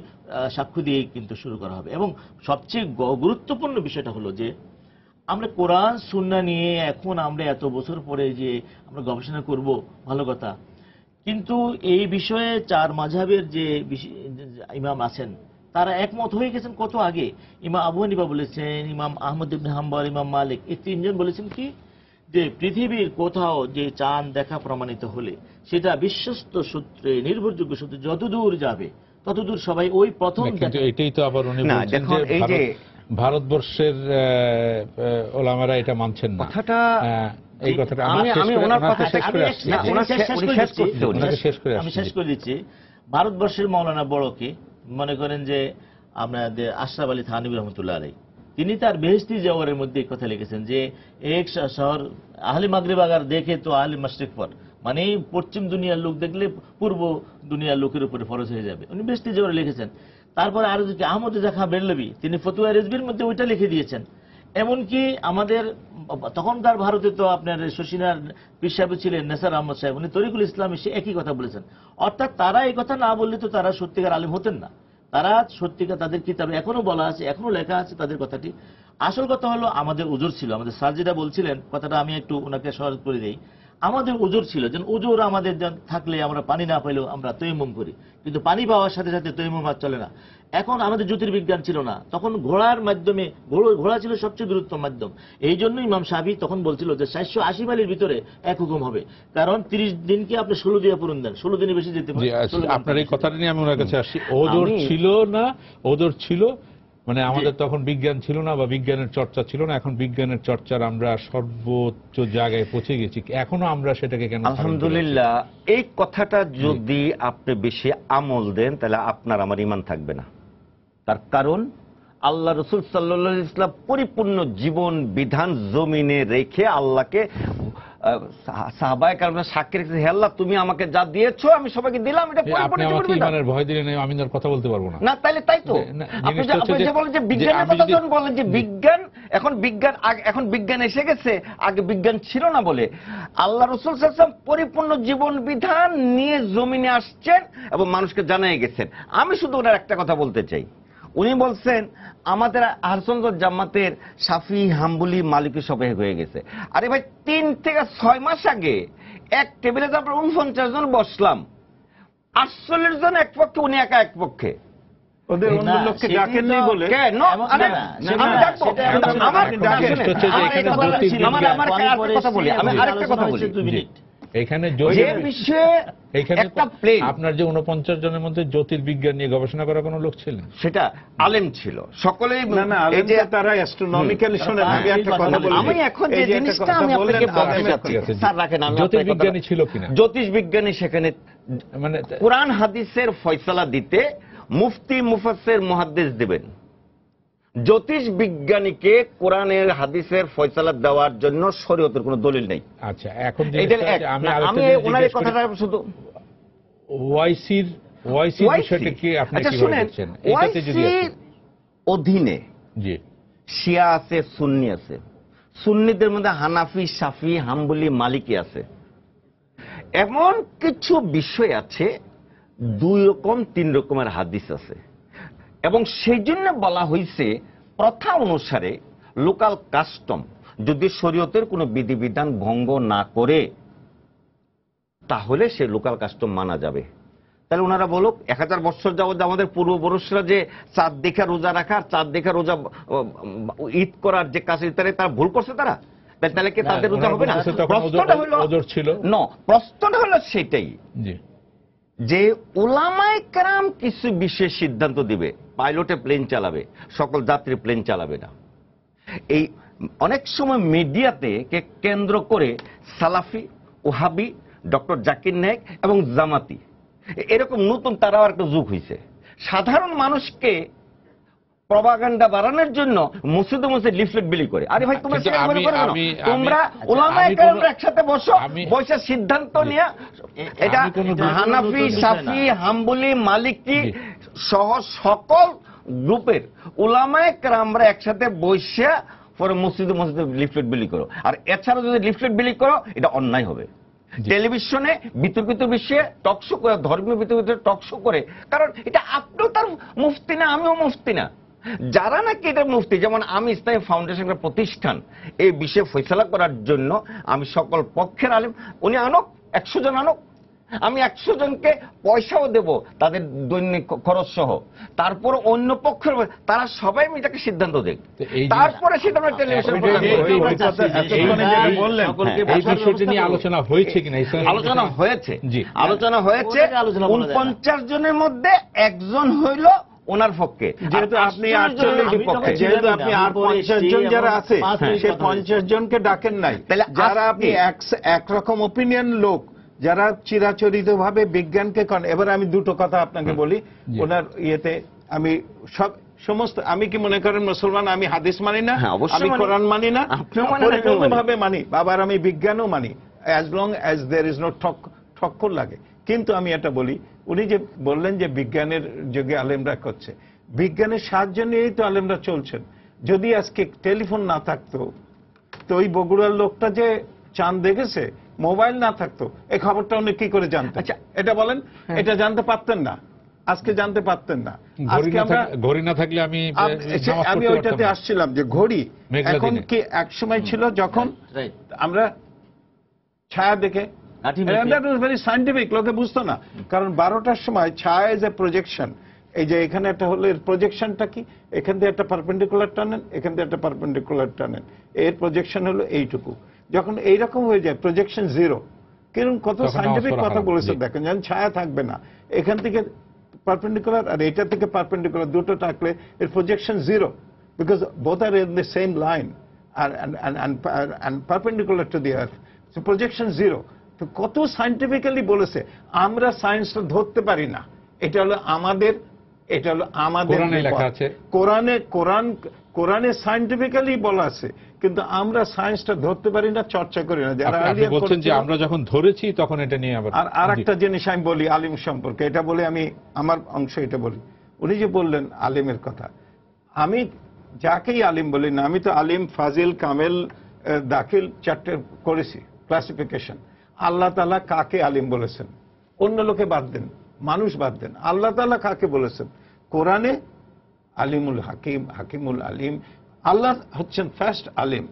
Speaker 4: সাক্ষ্য দিয়েই কিন্তু শুরু করা হবে। এবং সবচেয়ে গুরুত্বপূর্ণ বিষয়টা হলো যে আমরা কোরআন সুন্নাহ নিয়ে এখন আমরা এত বছর পরে যে আমরা গবেষণা করব, ভালো কথা, কিন্তু এই বিষয়ে 4 মাযহাবের যে ইমাম আছেন তারা একমত হয়ে গেছেন কত আগে। ইমাম আবু হানিফা বলেছেন, ইমাম আহমদ ইবনে হাম্বল, ইমাম মালিক, এই 3 জন বলেছেন কি, যে পৃথিবীর কোথাও যে চাঁদ দেখা প্রমাণিত হলে সেটা বিশ্বস্ত সূত্রে, নির্ভরযোগ্য সূত্রে যতদূর যাবে ততদূর সবাই ওই প্রথম।
Speaker 1: কিন্তু এটাই তো আবার উনি বলছেন যে ভারতবর্ষের ওলামারা এটা মানছেন না।
Speaker 2: কথাটা
Speaker 1: এই কথাটা
Speaker 2: আমি ওনার কথা শেষ
Speaker 4: করে দিচ্ছি। ভারতবর্ষের মাওলানা বড়কে মনে করেন যে আমাদের আশরাফ আলী থানভী রহমতুল্লাহ আলাইহি, তিনি তার বেহেশতি জওহরের মধ্যে এই কথা লিখেছেন যে এক শহর আহলে মাগরিব আগার দেখে তো আহলে মাশরিক পর, মানে পশ্চিম দুনিয়ার লোক দেখলে পূর্ব দুনিয়ার লোকের উপরে ফরজ হয়ে যাবে, উনি বেহেশতি জওহরে লিখেছেন। তারপরে আরো যে আহমদ জাখা বেরলভি, তিনি ফতুয়া রিজভির মধ্যে ওইটা লিখে দিয়েছেন। এমনকি আমাদের তখনকার ভারতে তো আপনার শশীনার পীর সাহেব ছিলেন নেসার আহমদ সাহেব, উনি তরিকুল ইসলাম এসে একই কথা বলেছেন। অর্থাৎ তারা এই কথা না বললে তো তারা সত্যিকার আলেম হতেন না, তারা সত্যিকার তাদের কিতাবে এখনো বলা আছে, এখনো লেখা আছে তাদের কথাটি। আসল কথা হলো আমাদের উজুর ছিল, আমাদের স্যার যেটা বলছিলেন কথাটা আমি একটু ওনাকে সহজ করে দিই। আমাদের উজুর ছিল, যেন উজুর আমাদের থাকলে আমরা পানি না পাইলেও আমরা তৈমুম করি, কিন্তু পানি পাওয়ার সাথে সাথে তৈমুম আর চলে না। এখন আমাদের জ্যোতির্বিজ্ঞান ছিল না, তখন ঘোড়ার মাধ্যমে, ঘোড়া ছিল সবচেয়ে দ্রুত মাধ্যম। এই জন্য ইমাম শাফি তখন বলছিল যে 780 মাইলের ভিতরে এক হুকুম হবে, কারণ 30 দিনকে আপনি 16 দিয়ে পূরণ দেন, 16 দিনে বেশি যেতে পারে।
Speaker 1: আপনার এই কথাটা নিয়ে আমি ওনার কাছে আসি। ওজোর ছিল না, ওজোর ছিল মানে আমাদের তখন বিজ্ঞান ছিল না বা বিজ্ঞানের চর্চা ছিল না। এখন বিজ্ঞানের চর্চার আমরা সর্বোচ্চ জায়গায় পৌঁছে গেছি, এখনো আমরা সেটাকে কেন?
Speaker 2: আলহামদুলিল্লাহ, এই কথাটা যদি আপনি বেশি আমল দেন তাহলে আপনার আমার ঈমান থাকবে না। তার কারণ আল্লাহ রাসূল সাল্লাল্লাহু আলাইহি ওয়াসাল্লাম পরিপূর্ণ জীবন বিধান জমিনে রেখে আল্লাহকে সাহাবায়ে কেরামরা সাক্ষী রেখেছে, হে আল্লাহ তুমি আমাকে যা দিয়েছো আমি সবাইকে দিলাম, এটা
Speaker 1: আপনি আমাকে ঈমানের ভয় দিলেন, আমি আর কথা বলতে পারবো না।
Speaker 2: না তাইলে তাই তো আপনি যে বলেন যে বিজ্ঞানের কথা যখন বলেন যে বিজ্ঞান, এখন বিজ্ঞান এসে গেছে, আগে বিজ্ঞান ছিল না বলে আল্লাহ রাসূল সাল্লাল্লাহু আলাইহি ওয়াসাল্লাম পরিপূর্ণ জীবন বিধান নিয়ে জমিনে আসছেন এবং মানুষকে জানাই গেছেন। আমি শুধু ওনার একটা কথা বলতে চাই, উনি বলছেন আমাদের আহলুস জামাতের শাফি, হাম্বলি, মালিকি সবাই হয়ে গেছে। আরে ভাই 3 থেকে 6 মাস আগে এক টেবিলে তো আমরা 49 জন বসলাম, 48 জন এক পক্ষে, উনি একা এক পক্ষে।
Speaker 3: ওদের অন্য
Speaker 4: না,
Speaker 3: লোককে
Speaker 4: সেদিন
Speaker 3: ডাকেন
Speaker 4: তো-
Speaker 3: নেই বলে
Speaker 2: কেন? আরে, আমি ডাকবো। আমার কথা বলি, আমি আরেকটা কথা বলি।
Speaker 1: এখানে
Speaker 2: যে বিষয়ে
Speaker 1: এখানে
Speaker 2: একটা প্লেন,
Speaker 1: আপনার যে 49 জনের মধ্যে জ্যোতির্বিজ্ঞান নিয়ে গবেষণা করার কোনো লোক ছিলেন?
Speaker 2: সেটা আলেম ছিল সকলেই।
Speaker 3: না
Speaker 2: এই যে
Speaker 3: তারা অ্যাস্ট্রোনমিক্যালি শোনেন। আমি একটা কথা বলি,
Speaker 2: আমি এখন যে
Speaker 3: এই একটা
Speaker 2: জিনিসটা
Speaker 3: কথা
Speaker 2: আমি
Speaker 3: বললেন,
Speaker 2: আপনাকে বলতে
Speaker 3: আলেমের
Speaker 2: চাচ্ছি,
Speaker 1: কথা।
Speaker 2: স্যার রাখেন, আমি
Speaker 1: জ্যোতির্বিজ্ঞানী ছিল কিনা?
Speaker 2: জ্যোতিষবিজ্ঞানী সেখানে
Speaker 1: মানে
Speaker 2: কোরআন হাদিসের ফয়সালা দিতে মুফতি, মুফাসসির, মুহাদ্দিস দিবেন। জ্যোতিষ বিজ্ঞানীকে কোরআনের হাদিসের ফয়সালা দেওয়ার জন্য শরীয়তের কোনো দলিল নেই।
Speaker 1: আচ্ছা, এখন
Speaker 2: এটা
Speaker 1: জিনিসটা হচ্ছে, আমি আরেকটা
Speaker 2: আমি
Speaker 1: জিনিস
Speaker 2: ওনার
Speaker 1: জিজ্ঞেস করি,
Speaker 2: কথাটা শুধু
Speaker 1: ওয়াইসির বিষয়টা কি আপনি
Speaker 2: আচ্ছা
Speaker 1: কিভাবে
Speaker 2: শুনেন,
Speaker 1: দেখছেন? এটাতে যদি
Speaker 2: ওয়াইসির অধীনে
Speaker 1: জি
Speaker 2: শিয়া আছে, সুন্নি আছে। সুন্নিদের মধ্যে হানাফি, শাফি, হাম্বলি, মালিকি আছে। এমন কিছু বিষয় আছে 2 রকম 3 রকমের হাদিস আছে, এবং সেই জন্য বলা হয়েছে প্রথা অনুসারে লোকাল কাস্টম যদি শরীয়তের কোনো বিধিবিধান ভঙ্গ না করে তাহলে সে লোকাল কাস্টম মানা যাবে। তাহলে ওনারা বলুক 1000 বছর যাবত আমাদের পূর্বপুরুষরা যে চাঁদ দেখে রোজা রাখা, চাঁদ দেখে রোজা ঈদ করার যে কাজ, তারা ভুল করছে তারা, তাহলে কি তাদের রোজা হবে না? প্রশ্নটা হলো
Speaker 1: ওজোর ছিল
Speaker 2: প্রশ্নটা হলো সেটাই
Speaker 1: জি
Speaker 2: যে উলামায়ে কেরাম কিছু বিশেষ সিদ্ধান্ত দিবে, পাইলটে প্লেন চালাবে, সকল যাত্রী প্লেন চালাবে না। এই অনেক সময় মিডিয়াতে কে কেন্দ্র করে সালাফি, ওহাবি, ডক্টর জাকির নায়েক এবং জামাতি, এরকম নতুন তারাও একটা যুগ হয়েছে। সাধারণ মানুষকে প্রপাগান্ডা বাড়ানোর জন্য মসজিদে মসজিদে লিফলেট বিলি করে। আরে ভাই তোমরা সেটা মনে করো না, তোমরা উলামায়ে কেরামরা একসাথে বসো, বসে সিদ্ধান্ত নিয়ে এটা হানাফি, শাফি, হাম্বলি, মালিকি সহ সকল গ্রুপের উলামায়ে কেরামরা একসাথে বসে পরে মসজিদে মসজিদে লিফলেট বিলি করো। আর এছাড়া যদি লিফলেট বিলি করো এটা অন্যায় হবে। টেলিভিশনে বিতর্কিত বিষয়ে টকশো করে, ধর্মীয় বিতর্কিত টকশো করে, কারণ এটা আপনিও তার মুফতি না, আমিও মুফতি না। যারা নাকি এটা মুফতি, যেমন আমি ইসলামী ফাউন্ডেশনের প্রতিষ্ঠান, এই বিষয়ে ফয়সালা করার জন্য আমি সকল পক্ষের আলেম, উনি আনুক 100 জন আনুক, আমি 100 জনকে পয়সাও দেব তাদের দৈনিক খরচ সহ, তারপর অন্য পক্ষের তারা সবাই মিটাকে সিদ্ধান্ত দেখ, তারপরে সেটা আমরা টেলিভিশন
Speaker 1: এই বিষয়টি নিয়ে আলোচনা হয়েছে কিনা?
Speaker 2: আলোচনা হয়েছে, আলোচনা হয়েছে। 49 জনের মধ্যে একজন হইল ওনার পক্ষে,
Speaker 3: যেহেতু আপনি 48 পক্ষে, যেহেতু আপনি আর 50 জন যারা আছে সে 50 জনকে ডাকেন নাই, যারা আপনি একরকম ওপিনিয়ন লোক, যারা চিরাচরিতভাবে বিজ্ঞানকে এবার আমি দুটো কথা আপনাকে বলি। ওনার ইয়েতে আমি সমস্ত, আমি কি মনে করেন মুসলমান আমি হাদিস মানি না, আমি কোরআন মানি না, পরিপূর্ণভাবে মানি, আবার আমি বিজ্ঞানও মানি, as long as there is no ঠক্কর লাগে। কিন্তু আমি এটা বলি, উনি যে বললেন যে বিজ্ঞানের যুগে আলেমরা করছে, বিজ্ঞানের সাহায্য নিয়েই তো আলেমরা চলছেন। যদি আজকে টেলিফোন না থাকতো, তো ওই বগুড়ার লোকটা যে চাঁদ দেখেছে, মোবাইল না থাকতো, এই খবরটা উনি কি করে জানতেন? আচ্ছা এটা বলেন, এটা জানতে পারতেন না, আজকে জানতে পারতেন না। আজকে আমরা
Speaker 1: ঘড়ি না থাকলে আমি
Speaker 3: ওইটাতে আসছিলাম যে ঘড়ি এখন কি এক সময় ছিল যখন আমরা ছায়া দেখে, দ্যাট ওয়াজ ভেরি সায়েন্টিফিক, লোকে বুঝতো না, কারণ 12টার সময় ছায়া ইজ এ প্রজেকশন। এই যে এখানে একটা হলো, এর প্রজেকশনটা কি, এখান থেকে একটা পারপেন্ডিকুলার টানেন, এখান থেকে একটা পারপেন্ডিকুলার টানেন, এর প্রজেকশন হলো এইটুকু। যখন এইরকম হয়ে যায় প্রজেকশন 0, কিরকম কত সায়েন্টিফিক কথা বলেছে দেখেন, যখন ছায়া থাকবে না, এখান থেকে পারপেন্ডিকুলার আর এটা থেকে পারপেন্ডিকুলার দুটো থাকলে এর projection 0, because both are in the same line and perpendicular to the earth, so projection 0. তো কত সায়েন্টিফিক্যালি বলেছে, আমরা সায়েন্সটা ধরতে পারি না। এটা হলো আমাদের কোরআনে সায়েন্টিফিক্যালি বলা আছে, কিন্তু আমরা সায়েন্সটা ধরতে পারি না, চর্চা করি না। যারা
Speaker 1: বলছেন যে আমরা যখন ধরেছি তখন এটা নিয়ে আবার
Speaker 3: আর একটা জিনিস আমি বলি আলিম সম্পর্কে, এটা বলে আমি আমার অংশ এটা বলি। উনি যে বললেন আলিমের কথা, আমি যাকেই আলিম বলি না, আমি তো আলিম, ফাজিল, কামেল, দাখিল 4টে করেছি ক্লাসিফিকেশন। আল্লাহ তাআলা কাকে আলিম বলেছেন? অন্য লোকে বাদ দেন, মানুষ বাদ দেন, আল্লাহ তাআলা কাকে বলেছেন? কোরআনে আলিমুল হাকিম, হাকিমুল আলিম। আল্লাহ হচ্ছেন ফার্স্ট আলিম,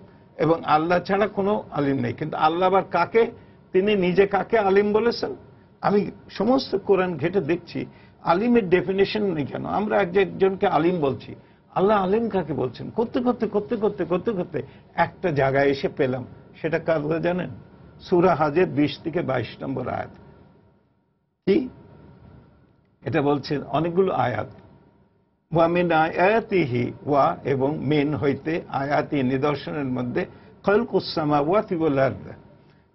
Speaker 3: এবং আল্লাহ ছাড়া কোনো আলিম নেই। কিন্তু আল্লাহ আবার কাকে, তিনি নিজে কাকে আলিম বলেছেন? আমি সমস্ত কোরআন ঘেটে দেখছি আলিমের ডেফিনেশন নেই কেন। আমরা একজনকে আলিম বলছি, আল্লাহ আলিম কাকে বলছেন? করতে করতে করতে করতে করতে করতে একটা জায়গায় এসে পেলাম। সেটা কাজে জানেন? সূরা হাজের 20 থেকে 22 নম্বর আয়াত। কি এটা বলছেন? অনেকগুলো আয়াত। ওয়া মিন আয়াতিহি, ওয়া এবং মিন হইতে, আয়াতি নিদর্শনের মধ্যে, খালকুস সামাওয়াতি ওয়াল আরদ,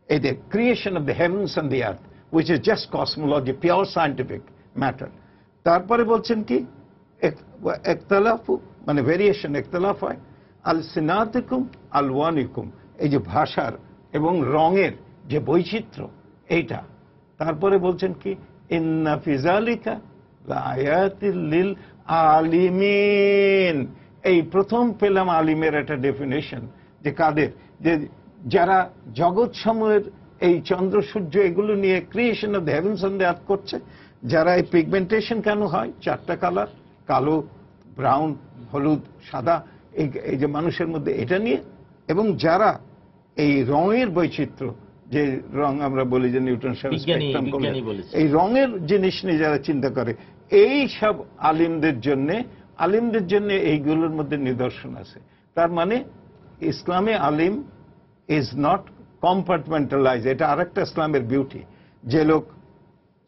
Speaker 3: এই যে creation of the heavens and the earth, which is just cosmology, pure scientific matter. তারপরে বলছেন কি? ইখতিলাফু মানে ভেরিয়েশন, ইখতিলাফ হয়। আলসিনাতিকুম আলওয়ানিকুম, এই যে ভাষার এবং রঙের যে বৈচিত্র্য, এইটা। তারপরে বলছেন কি? ইন্না ফি যালিকা লাআয়াতিল লিল আলিমিন। এই প্রথম পেলাম আলিমের একটা ডেফিনেশন, যে কাদের? যে যারা জগৎ সমূহের এই চন্দ্র সূর্য এগুলো নিয়ে creation of the heavens and the earth করছে। যারা এই পিগমেন্টেশন কেন হয়, 4টা কালার, কালো, ব্রাউন, হলুদ, সাদা, এই যে মানুষের মধ্যে এটা নিয়ে, এবং যারা এই রঙের বৈচিত্র্য, যে রং আমরা বলি যে নিউটন স্পেকট্রাম, এই রঙের জিনিস নিয়ে যারা চিন্তা করে, এই সব আলিমদের জন্য এইগুলোর মধ্যে নিদর্শন আছে। তার মানে ইসলামে আলিম ইজ নট কম্পার্টমেন্টালাইজ। এটা আরেকটা ইসলামের বিউটি। যে লোক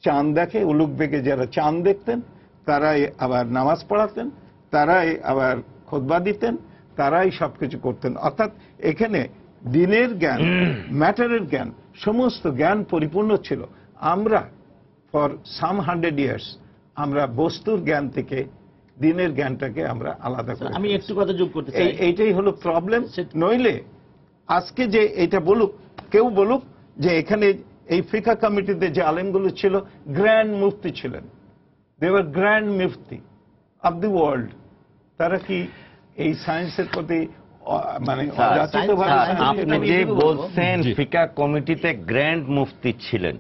Speaker 3: চাঁদ দেখে, উলুক বেগে যারা চাঁদ দেখতেন, তারাই আবার নামাজ পড়াতেন, তারাই আবার খুতবা দিতেন, তারাই সবকিছু করতেন। অর্থাৎ এখানে দিনের জ্ঞান, ম্যাটারের জ্ঞান, সমস্ত জ্ঞান পরিপূর্ণ ছিল। আমরা ফর সাম 100 ইয়ার্স আমরা বস্তুর জ্ঞান থেকে দিনের জ্ঞানটাকে আমরা আলাদা করি।
Speaker 4: আমি একটু কথা যোগ করতে চাই,
Speaker 3: এইটাই হলো প্রবলেম। নইলে আজকে যে এটা বলুক, কেউ বলুক যে এখানে এই ফিকা কমিটিতে যে আলেমগুলো ছিল, গ্র্যান্ড মুফতি ছিলেন, দে ওয়ার গ্র্যান্ড মুফতি অফ দি ওয়ার্ল্ড। তারা কি এই সায়েন্সের প্রতি মানে
Speaker 2: আপনি যে বলছেন ফিকা কমিটিতে গ্র্যান্ড মুফতি ছিলেন,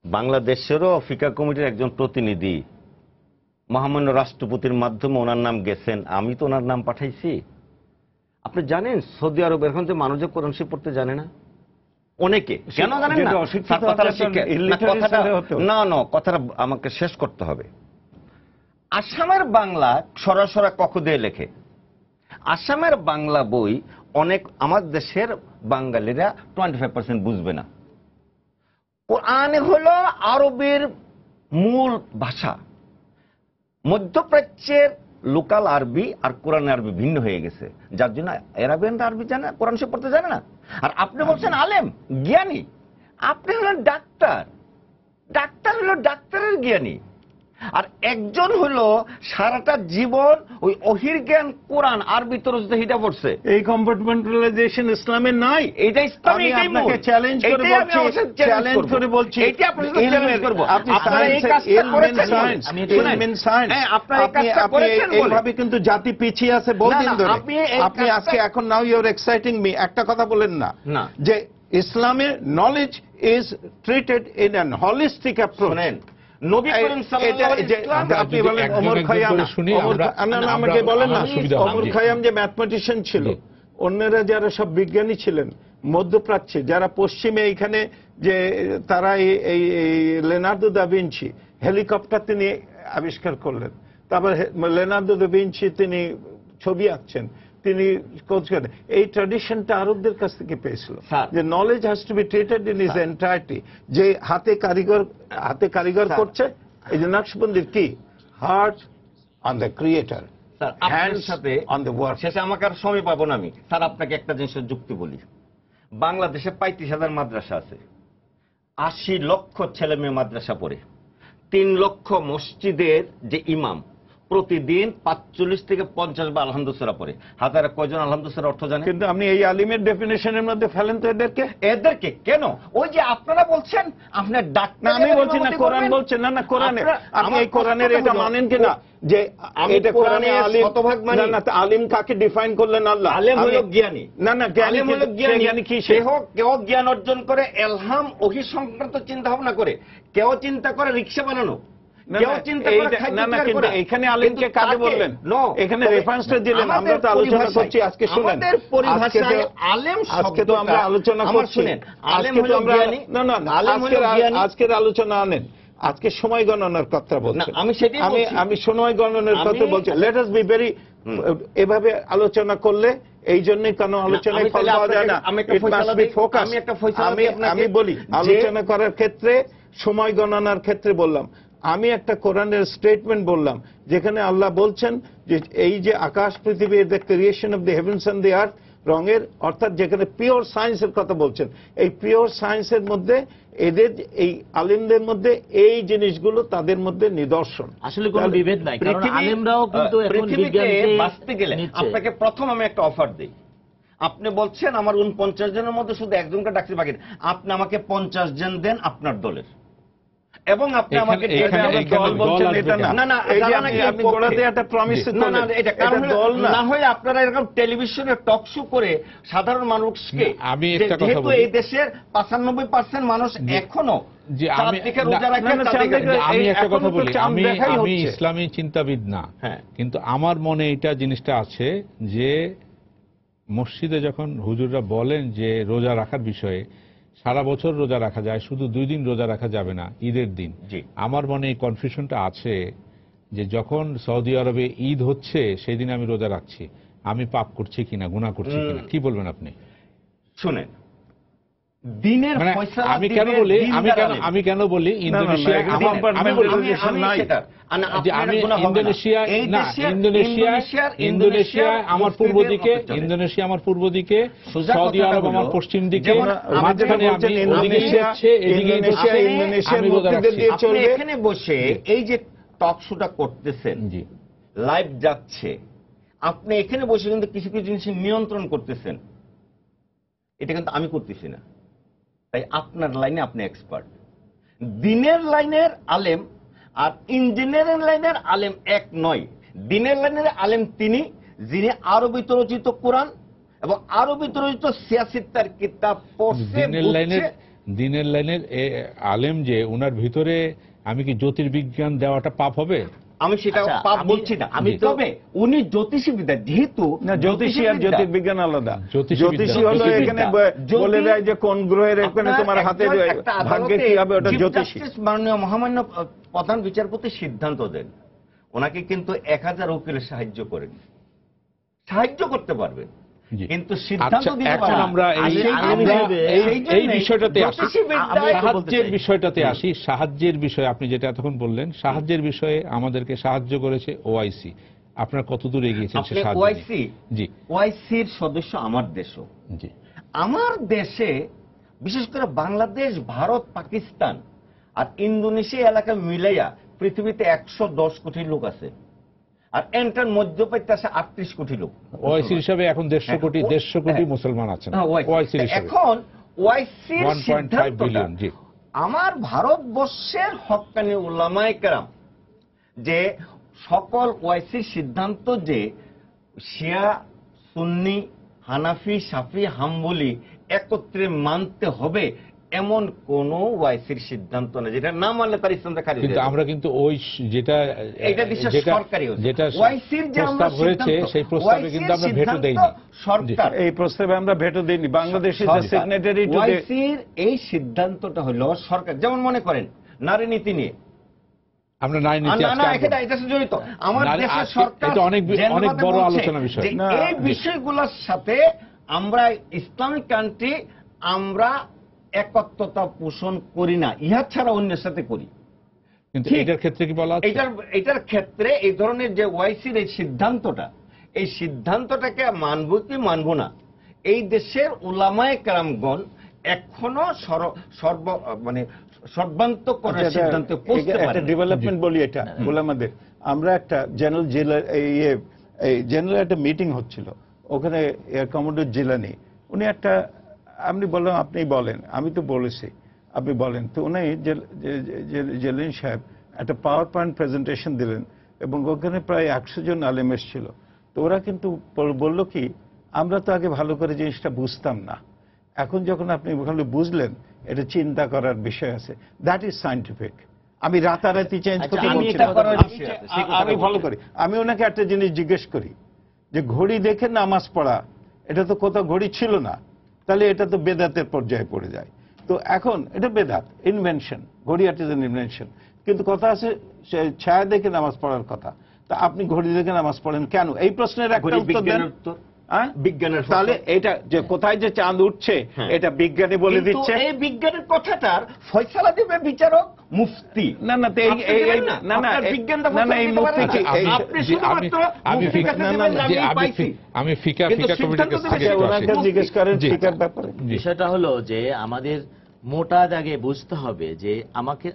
Speaker 2: বাংলাদেশেরও ফিকা কমিটির একজন প্রতিনিধি মহামান্য রাষ্ট্রপতির মাধ্যমে ওনার নাম গেছেন, আমি তো ওনার নাম পাঠাইছি। আপনি জানেন সৌদি আরব এখন যে মানুষ কোরআন শরীফ পড়তে জানে না, অনেকে কেন জানেন না? না, কথাটা আমাকে শেষ করতে হবে। আসামের বাংলা সরাসরি কখ দিয়ে লেখে, আসামের বাংলা বই অনেক আমার দেশের বাঙালিরা 25% বুঝবে না। কোরআন হলো আরবের মূল ভাষা। মধ্যপ্রাচ্যের লোকাল আরবি আর কোরআন আরবি ভিন্ন হয়ে গেছে, যার জন্য আরবিয়ানরা আরবি জানে, কোরআন শরীফ পড়তে জানে না। আর আপনি বলছেন আলেম, জ্ঞানী। আপনি হলেন ডাক্তার, ডাক্তার হলো ডাক্তারের জ্ঞানী। আর একজন হলো সারাটা জীবন ওই অহির জ্ঞান কোরআন আরবি তরজমা হিটা পড়ছে।
Speaker 3: এই কম্পার্টমেন্টালাইজেশন ইসলামে নাই।
Speaker 2: এটা ইসলামে
Speaker 3: আপনাকে চ্যালেঞ্জ করে বলছি,
Speaker 2: এইটা আপনাকে চ্যালেঞ্জ করব।
Speaker 3: আপনি এইভাবে কিন্তু জাতি পিছিয়ে আছে বহুদিন ধরে। আপনি আজকে এখন now you are exciting me. একটা কথা বলেন না যে ইসলামে knowledge is treated in an holistic approach.
Speaker 2: নবী করিম সাল্লাল্লাহু আলাইহি ওয়াসাল্লাম,
Speaker 3: আপনি বলেন ওমর খৈয়াম, আমাকে বলেন না, ওমর খৈয়াম যে ম্যাথমেটিশিয়ান ছিল, অন্যরা যারা সব বিজ্ঞানী ছিলেন মধ্যপ্রাচ্যে, যারা পশ্চিমে এইখানে যে তারা এই লিওনার্দো দা ভিঞ্চি হেলিকপ্টার তিনি আবিষ্কার করলেন। তারপর লিওনার্দো দা ভিঞ্চি তিনি ছবি আঁকছেন, তিনি এই ট্র্যাডিশনটা আরবদের কাছ থেকে পেয়েছিল যে knowledge has to be treated in its entirety. যে হাতে কারিগর করছে, এই যে নকশবন্দির কি heart on the creator, hands on the work.
Speaker 2: শেষে আমাকে আর সময় পাবো না আমি। স্যার আপনাকে একটা জিনিসের যুক্তি বলি। বাংলাদেশে 35,000 মাদ্রাসা আছে, 80 লক্ষ ছেলে মেয়ে মাদ্রাসা পড়ে, 3 লক্ষ মসজিদের যে ইমাম প্রতিদিন 45 থেকে 50 বার আলহামদুলিল্লাহ পড়ে। হাজারে কয়জন আলহামদুলিল্লাহ অর্থ জানে?
Speaker 3: কিন্তু আপনি এই আলিমের ডেফিনেশনের মধ্যে ফেলেন তো এদেরকে
Speaker 2: কেন? ওই যে আপনারা বলছেন আপনার ডাক্তার,
Speaker 3: আমি বলছি না, কোরআন বলছেন না, কোরআনে আপনি এই কোরআনের এটা মানেন কিনা যে এটা কোরআনে আলিম শতভাগ মানে না? আলিম কাকে ডিফাইন করলেন আল্লাহ?
Speaker 2: আলিম হলো জ্ঞানী।
Speaker 3: না জ্ঞানী হলো জ্ঞানী কি?
Speaker 2: কেউ জ্ঞান অর্জন করে এলহাম ওহী সংক্রান্ত চিন্তা ভাবনা করে, কেউ চিন্তা করে রিকশা বানানো, কেউ চিন্তা করে খাদ্য
Speaker 3: না
Speaker 2: তৈরি
Speaker 3: কিন্তু
Speaker 2: করে।
Speaker 3: এখানে আলেমকে
Speaker 2: কিন্তু
Speaker 3: কাকে
Speaker 2: তাকে-
Speaker 3: বললেন?
Speaker 2: No,
Speaker 3: এখানে
Speaker 2: তবে
Speaker 3: রেফারেন্সটা দিলেন, আমরা তো
Speaker 2: আমাদের
Speaker 3: আলোচনা
Speaker 2: পরিভাষায়-
Speaker 3: করছি। আজকে শুনেন,
Speaker 2: আমাদের পরিভাষায় আলেম
Speaker 3: আজকে তো আমরা
Speaker 2: শব্দটা-
Speaker 3: আলোচনা
Speaker 2: আমার
Speaker 3: করছি।
Speaker 2: শুনেন, আলেম
Speaker 3: আজকে তো
Speaker 2: হলো
Speaker 3: আমরা
Speaker 2: জ্ঞানী,
Speaker 3: না
Speaker 2: আলেম হলো জ্ঞানী।
Speaker 3: আজকের আলোচনা আনেন, আজকে সময় গণনার কথা বলছেন।
Speaker 2: না, আমি সেটাই বলছি।
Speaker 3: আমি সময় গণনার কথা
Speaker 2: আমি-
Speaker 3: বলছি। লেট আস বি ভেরি, এভাবে আলোচনা করলে এই জন্যই কেন আলোচনায়
Speaker 2: আমি
Speaker 3: ফল
Speaker 2: তাহলে
Speaker 3: পাওয়া যায় না?
Speaker 2: আমি একটা
Speaker 3: It must
Speaker 2: ফয়সালা
Speaker 3: be
Speaker 2: দিই,
Speaker 3: focused.
Speaker 2: আমি একটা ফয়সালা দিই আপনাকে
Speaker 3: আমি বলি
Speaker 2: যে-
Speaker 3: আলোচনা করার ক্ষেত্রে, সময় গণনার ক্ষেত্রে বললাম, আমি একটা কোরআনের স্টেটমেন্ট বললাম যেখানে আল্লাহ বলছেন যে এই যে আকাশ পৃথিবীর the creation of the heavens and the earth, রঙের, অর্থাৎ যেখানে পিওর সায়েন্সের কথা বলছেন, এই পিওর সায়েন্সের মধ্যে এদের, এই আলিমদের মধ্যে এই জিনিসগুলো তাদের মধ্যে নিদর্শন।
Speaker 4: আসলে কোনো বিভেদ নাই, কারণ আলেমরাও কিন্তু এখন
Speaker 2: পৃথিবীতে
Speaker 4: বিজ্ঞানকে
Speaker 2: বাঁচতে গেলে
Speaker 4: নিচ্ছে।
Speaker 2: আপনাকে প্রথম আমি একটা অফার দেই। আপনি বলছেন আমার 49 জনের মধ্যে শুধু একজনকে ডাকছি বাকি, আপনি আমাকে 50 জন দেন আপনার দলের, এবং আপনি আমাকে
Speaker 3: দল বলছেন এটা না।
Speaker 2: না, না,
Speaker 3: এই যে
Speaker 2: তারা নাকি
Speaker 3: আপনি
Speaker 2: পক্ষে।
Speaker 3: গোড়াতে একটা প্রমিস
Speaker 2: না, না, এটা কারণ
Speaker 3: দল না।
Speaker 2: না হয় আপনারা এরকম টেলিভিশনে টক শো করে সাধারণ মানুষকে,
Speaker 1: আমি একটা কথা
Speaker 2: যেহেতু
Speaker 1: বলি।
Speaker 2: এই দেশের 95% মানুষ এখনো
Speaker 1: যে
Speaker 2: চাঁদ
Speaker 1: আমি
Speaker 2: দেখে রোজা
Speaker 1: না,
Speaker 2: রাখে,
Speaker 3: না,
Speaker 2: চাঁদ
Speaker 3: চাঁদ
Speaker 2: দেখে-
Speaker 3: দেখে-
Speaker 1: আমি একটা
Speaker 3: এখনো
Speaker 1: কথা
Speaker 3: তো
Speaker 1: বলি,
Speaker 3: চাঁদ দেখাই
Speaker 1: আমি
Speaker 3: হচ্ছে।
Speaker 1: ইসলামী চিন্তাবিদ না,
Speaker 2: হ্যাঁ।
Speaker 1: কিন্তু আমার মনে এটা জিনিসটা আছে যে মসজিদে যখন হুজুররা বলেন যে রোজা রাখার বিষয়ে, সারা বছর রোজা রাখা যায়, শুধু 2 দিন রোজা রাখা যাবে না, ঈদের দিন।
Speaker 2: জি।
Speaker 1: আমার মনে এই কনফিউশনটা আছে যে যখন সৌদি আরবে ঈদ হচ্ছে সেই দিন আমি রোজা রাখছি, আমি পাপ করছি কিনা, গুনাহ করছি কিনা, কি বলবেন আপনি?
Speaker 2: শুনেন, দিনের
Speaker 1: মানে
Speaker 2: ফয়সালা
Speaker 1: আমি কেন
Speaker 2: দিবে
Speaker 1: বলি,
Speaker 2: দিনদার আলেম।
Speaker 1: আমি কেন বলি ইন্দোনেশিয়া,
Speaker 3: এটা
Speaker 1: আমি বলি- ইন্দোনেশিয়া আমার পূর্ব দিকে, ইন্দোনেশিয়া আমার পূর্ব দিকে,
Speaker 2: সোজা
Speaker 1: সৌদি
Speaker 2: কথাটা
Speaker 1: আরব আমার
Speaker 2: হলো,
Speaker 1: পশ্চিম দিকে,
Speaker 2: যেমন
Speaker 1: মাঝখানে আমি ওদিকে হচ্ছে, এদিকে
Speaker 3: ইন্দোনেশিয়ার
Speaker 1: আমি রোজা
Speaker 3: মধ্যে দিয়ে
Speaker 1: রাখছি।
Speaker 2: আপনি
Speaker 3: চলবে।
Speaker 2: এখানে বসে এই যে টক শোটা করতেছেন,
Speaker 1: জি,
Speaker 2: লাইভ যাচ্ছে, আপনি এখানে বসে কিন্তু কিছু কিছু জিনিস নিয়ন্ত্রণ করতেছেন, এটা কিন্তু আমি করতেছি না। তাই আপনার লাইনে আপনি এক্সপার্ট। দিনের লাইনের আলেম আর ইঞ্জিনিয়ারিং লাইনের আলেম এক নয়। দিনের লাইনের আলেম তিনি যিনি আরবিতে রচিত কোরআন এবং আরবিতে রচিত সিয়াসিত্তার কিতাব পড়ছে,
Speaker 1: দিনের লাইনের আলেম যে ওনার ভিতরে আমি কি জ্যোতির্বিজ্ঞান দেওয়াটা পাপ হবে?
Speaker 2: আমি সেটা
Speaker 4: আচ্ছা,
Speaker 2: পাপ
Speaker 4: আমি-
Speaker 2: বলছি না।
Speaker 4: আমি তো-
Speaker 2: তবে উনি জ্যোতিষবিদ্যা, যেহেতু
Speaker 3: না, জ্যোতিষী আর জ্যোতির্বিজ্ঞান আলাদা। জ্যোতিষী হলো এখানে বলে দেয় যে কোন গ্রহের এখানে তোমার হাতে ভাগ্যে কি হবে, ওটা জ্যোতিষী।
Speaker 2: মাননীয় মহামান্য প্রধান বিচারপতি সিদ্ধান্ত দেন, ওনাকে কিন্তু 1000 উকিলের সাহায্য করেন, সাহায্য করতে পারবেন,
Speaker 1: জি।
Speaker 2: কিন্তু সিদ্ধান্ত
Speaker 1: আচ্ছা,
Speaker 2: দিতে
Speaker 1: এখন
Speaker 2: পারেন না।
Speaker 1: আমরা এই বিষয়টাতে আসি, সাহায্যের বিষয়টাতে আসি। সাহায্যের বিষয়ে আপনি যেটা এতক্ষণ বললেন, সাহায্যের বিষয়ে আমাদেরকে সাহায্য করেছে ওআইসি। আপনার কতদূর এগিয়েছেন সে
Speaker 2: আপনি
Speaker 1: সাহায্য?
Speaker 2: ওআইসি,
Speaker 1: জি,
Speaker 2: ওআইসির সদস্য আমার দেশও।
Speaker 1: জি,
Speaker 2: আমার দেশে বিশেষ করে বাংলাদেশ, ভারত, পাকিস্তান আর ইন্দোনেশিয়া এলাকা মিলাইয়া পৃথিবীতে 110 কোটি লোক আছে, আর এন্টার মধ্যপ্রাচ্যে আছে 38 কোটি লোক।
Speaker 1: ওআইসি হিসাবে এখন 150 কোটি মুসলমান আছেন ওআইসি হিসাবে,
Speaker 2: এখন ওআইসির
Speaker 1: 1.5
Speaker 2: সিদ্ধান্তটা
Speaker 1: বিলিয়ন। জি,
Speaker 2: আমার ভারতবর্ষের হক্কানি উলামায়ে কেরাম যে সকল ওআইসির সিদ্ধান্ত যে শিয়া, সুন্নি, হানাফি, শাফি, হাম্বলি একত্রে মানতে হবে এমন কোন ওআইসির সিদ্ধান্ত না যেটা না মানলে তার ইসলামটা খারিজ হয়ে
Speaker 1: কিন্তু
Speaker 2: যাবে।
Speaker 1: আমরা কিন্তু ওই যেটা
Speaker 2: এটা দেশের সরকারি হচ্ছে।
Speaker 1: যেটা
Speaker 2: ওআইসির যে আমরা
Speaker 1: প্রস্তাব হয়েছে
Speaker 2: সিদ্ধান্ত,
Speaker 1: সেই প্রস্তাবে কিন্তু আমরা ভেটো
Speaker 2: সিদ্ধান্ত
Speaker 1: দেইনি।
Speaker 2: সরকার,
Speaker 3: এই প্রস্তাবে আমরা ভেটো দিইনি। বাংলাদেশের যে সিগনেটারি টু
Speaker 2: ওআইসির এই সিদ্ধান্তটা হলো সরকার। যেমন মনে করেন নারী নীতি নিয়ে,
Speaker 1: আমরা নাই নীতি
Speaker 2: না,
Speaker 1: আজকে
Speaker 2: এটা সাথে জড়িত। আমার
Speaker 1: নারী-
Speaker 2: দেশের
Speaker 1: আজকে
Speaker 2: সরকার
Speaker 1: এটা অনেক
Speaker 2: জেনেভাতে
Speaker 1: বড়
Speaker 2: বলছে
Speaker 1: আলোচনা বিষয়।
Speaker 2: যে
Speaker 3: না,
Speaker 2: এই বিষয়গুলোর সাথে আমরা ইসলামিক কান্ট্রি আমরা একত্রতা পোষণ করি না, ইহা ছাড়া অন্যের সাথে করি।
Speaker 1: কিন্তু
Speaker 2: ঠিক।
Speaker 1: এটার ক্ষেত্রে কি বলা আছে?
Speaker 2: এটার ক্ষেত্রে এই ধরনের যে ওআইসির এই সিদ্ধান্তটা, এই সিদ্ধান্তটাকে মানব কি মানব না, এই দেশের উলামায়ে কেরামগণ এখনো সর্বান্ত করার সিদ্ধান্তে পৌঁছতে পারে
Speaker 3: একটা ডেভেলপমেন্ট বলি। এটা ওলামাদের আমরা একটা জেনারেল একটা মিটিং হচ্ছিল, ওখানে কমোডর জিলানি উনি একটা, আমি বললাম আপনি বলেন, আমি তো বলেছি আপনি বলেন, তো উনি জেলানি সাহেব একটা পাওয়ার পয়েন্ট প্রেজেন্টেশন দিলেন এবং ওখানে প্রায় 100 জন আলেম এসেছিল। তো ওরা কিন্তু বলল কি, আমরা তো আগে ভালো করে জিনিসটা বুঝতাম না, এখন যখন আপনি ভালো বুঝলেন এটা চিন্তা করার বিষয় আছে, দ্যাট ইজ সায়েন্টিফিক। আমি রাতারাতি চেঞ্জ
Speaker 4: আচ্ছা,
Speaker 3: করতে
Speaker 4: আমি
Speaker 3: বলছি
Speaker 4: এটা
Speaker 3: না।
Speaker 4: করার
Speaker 3: আমি
Speaker 4: বিষয় আছে,
Speaker 2: সেই কথাটা
Speaker 3: আমি ফলো
Speaker 2: বলছি।
Speaker 3: করি। আমি ওনাকে একটা জিনিস জিজ্ঞেস করি যে ঘড়ি দেখে নামাজ পড়া, এটা তো কোথাও ঘড়ি ছিল না, তাহলে এটা তো বেদাতের পর্যায়ে পড়ে যায়। তো এখন এটা বেদাত, ইনভেনশন, ঘড়ি ইজ এন ইনভেনশন। কিন্তু কথা আছে ছায়া দেখে নামাজ পড়ার কথা, তা আপনি ঘড়ি দেখে নামাজ পড়েন কেন? এই প্রশ্নের একটা উত্তর দেন।
Speaker 2: বিজ্ঞানের উত্তর,
Speaker 3: হ্যাঁ?
Speaker 2: বিজ্ঞানের
Speaker 3: তাহলে এটা যে কোথায় যে চাঁদ উঠছে
Speaker 2: হ্যাঁ।
Speaker 3: এটা বিজ্ঞানী বলে
Speaker 2: কিন্তু
Speaker 3: দিচ্ছে।
Speaker 2: এই বিজ্ঞানের কথাটার ফয়সালা দেবে বিচারক মুফতি।
Speaker 3: না না তো
Speaker 2: আপনি দিবেন না?
Speaker 3: না না
Speaker 2: আপনার বিজ্ঞানটা
Speaker 3: না না
Speaker 2: ফয়সালা
Speaker 3: এই
Speaker 2: দিতে
Speaker 3: মুফতি
Speaker 2: পারে না।
Speaker 3: কি এই-
Speaker 2: আপনি
Speaker 1: জি,
Speaker 2: শুধুমাত্র
Speaker 1: আমি
Speaker 2: মুফতির কাছে দেবেন যে আমি পাইছি।
Speaker 1: আমি ফিকা
Speaker 2: কিন্তু
Speaker 1: কমিটির
Speaker 2: সিদ্ধান্ত
Speaker 1: কাছে
Speaker 2: দেবে
Speaker 1: আগে একটু আসি।
Speaker 3: ওনাকে জিজ্ঞেস করেন
Speaker 1: জি।
Speaker 3: ফিকার ব্যাপারে।
Speaker 1: জি।
Speaker 4: বিষয়টা হলো যে আমাদের মোটা দাগে বুঝতে হবে যে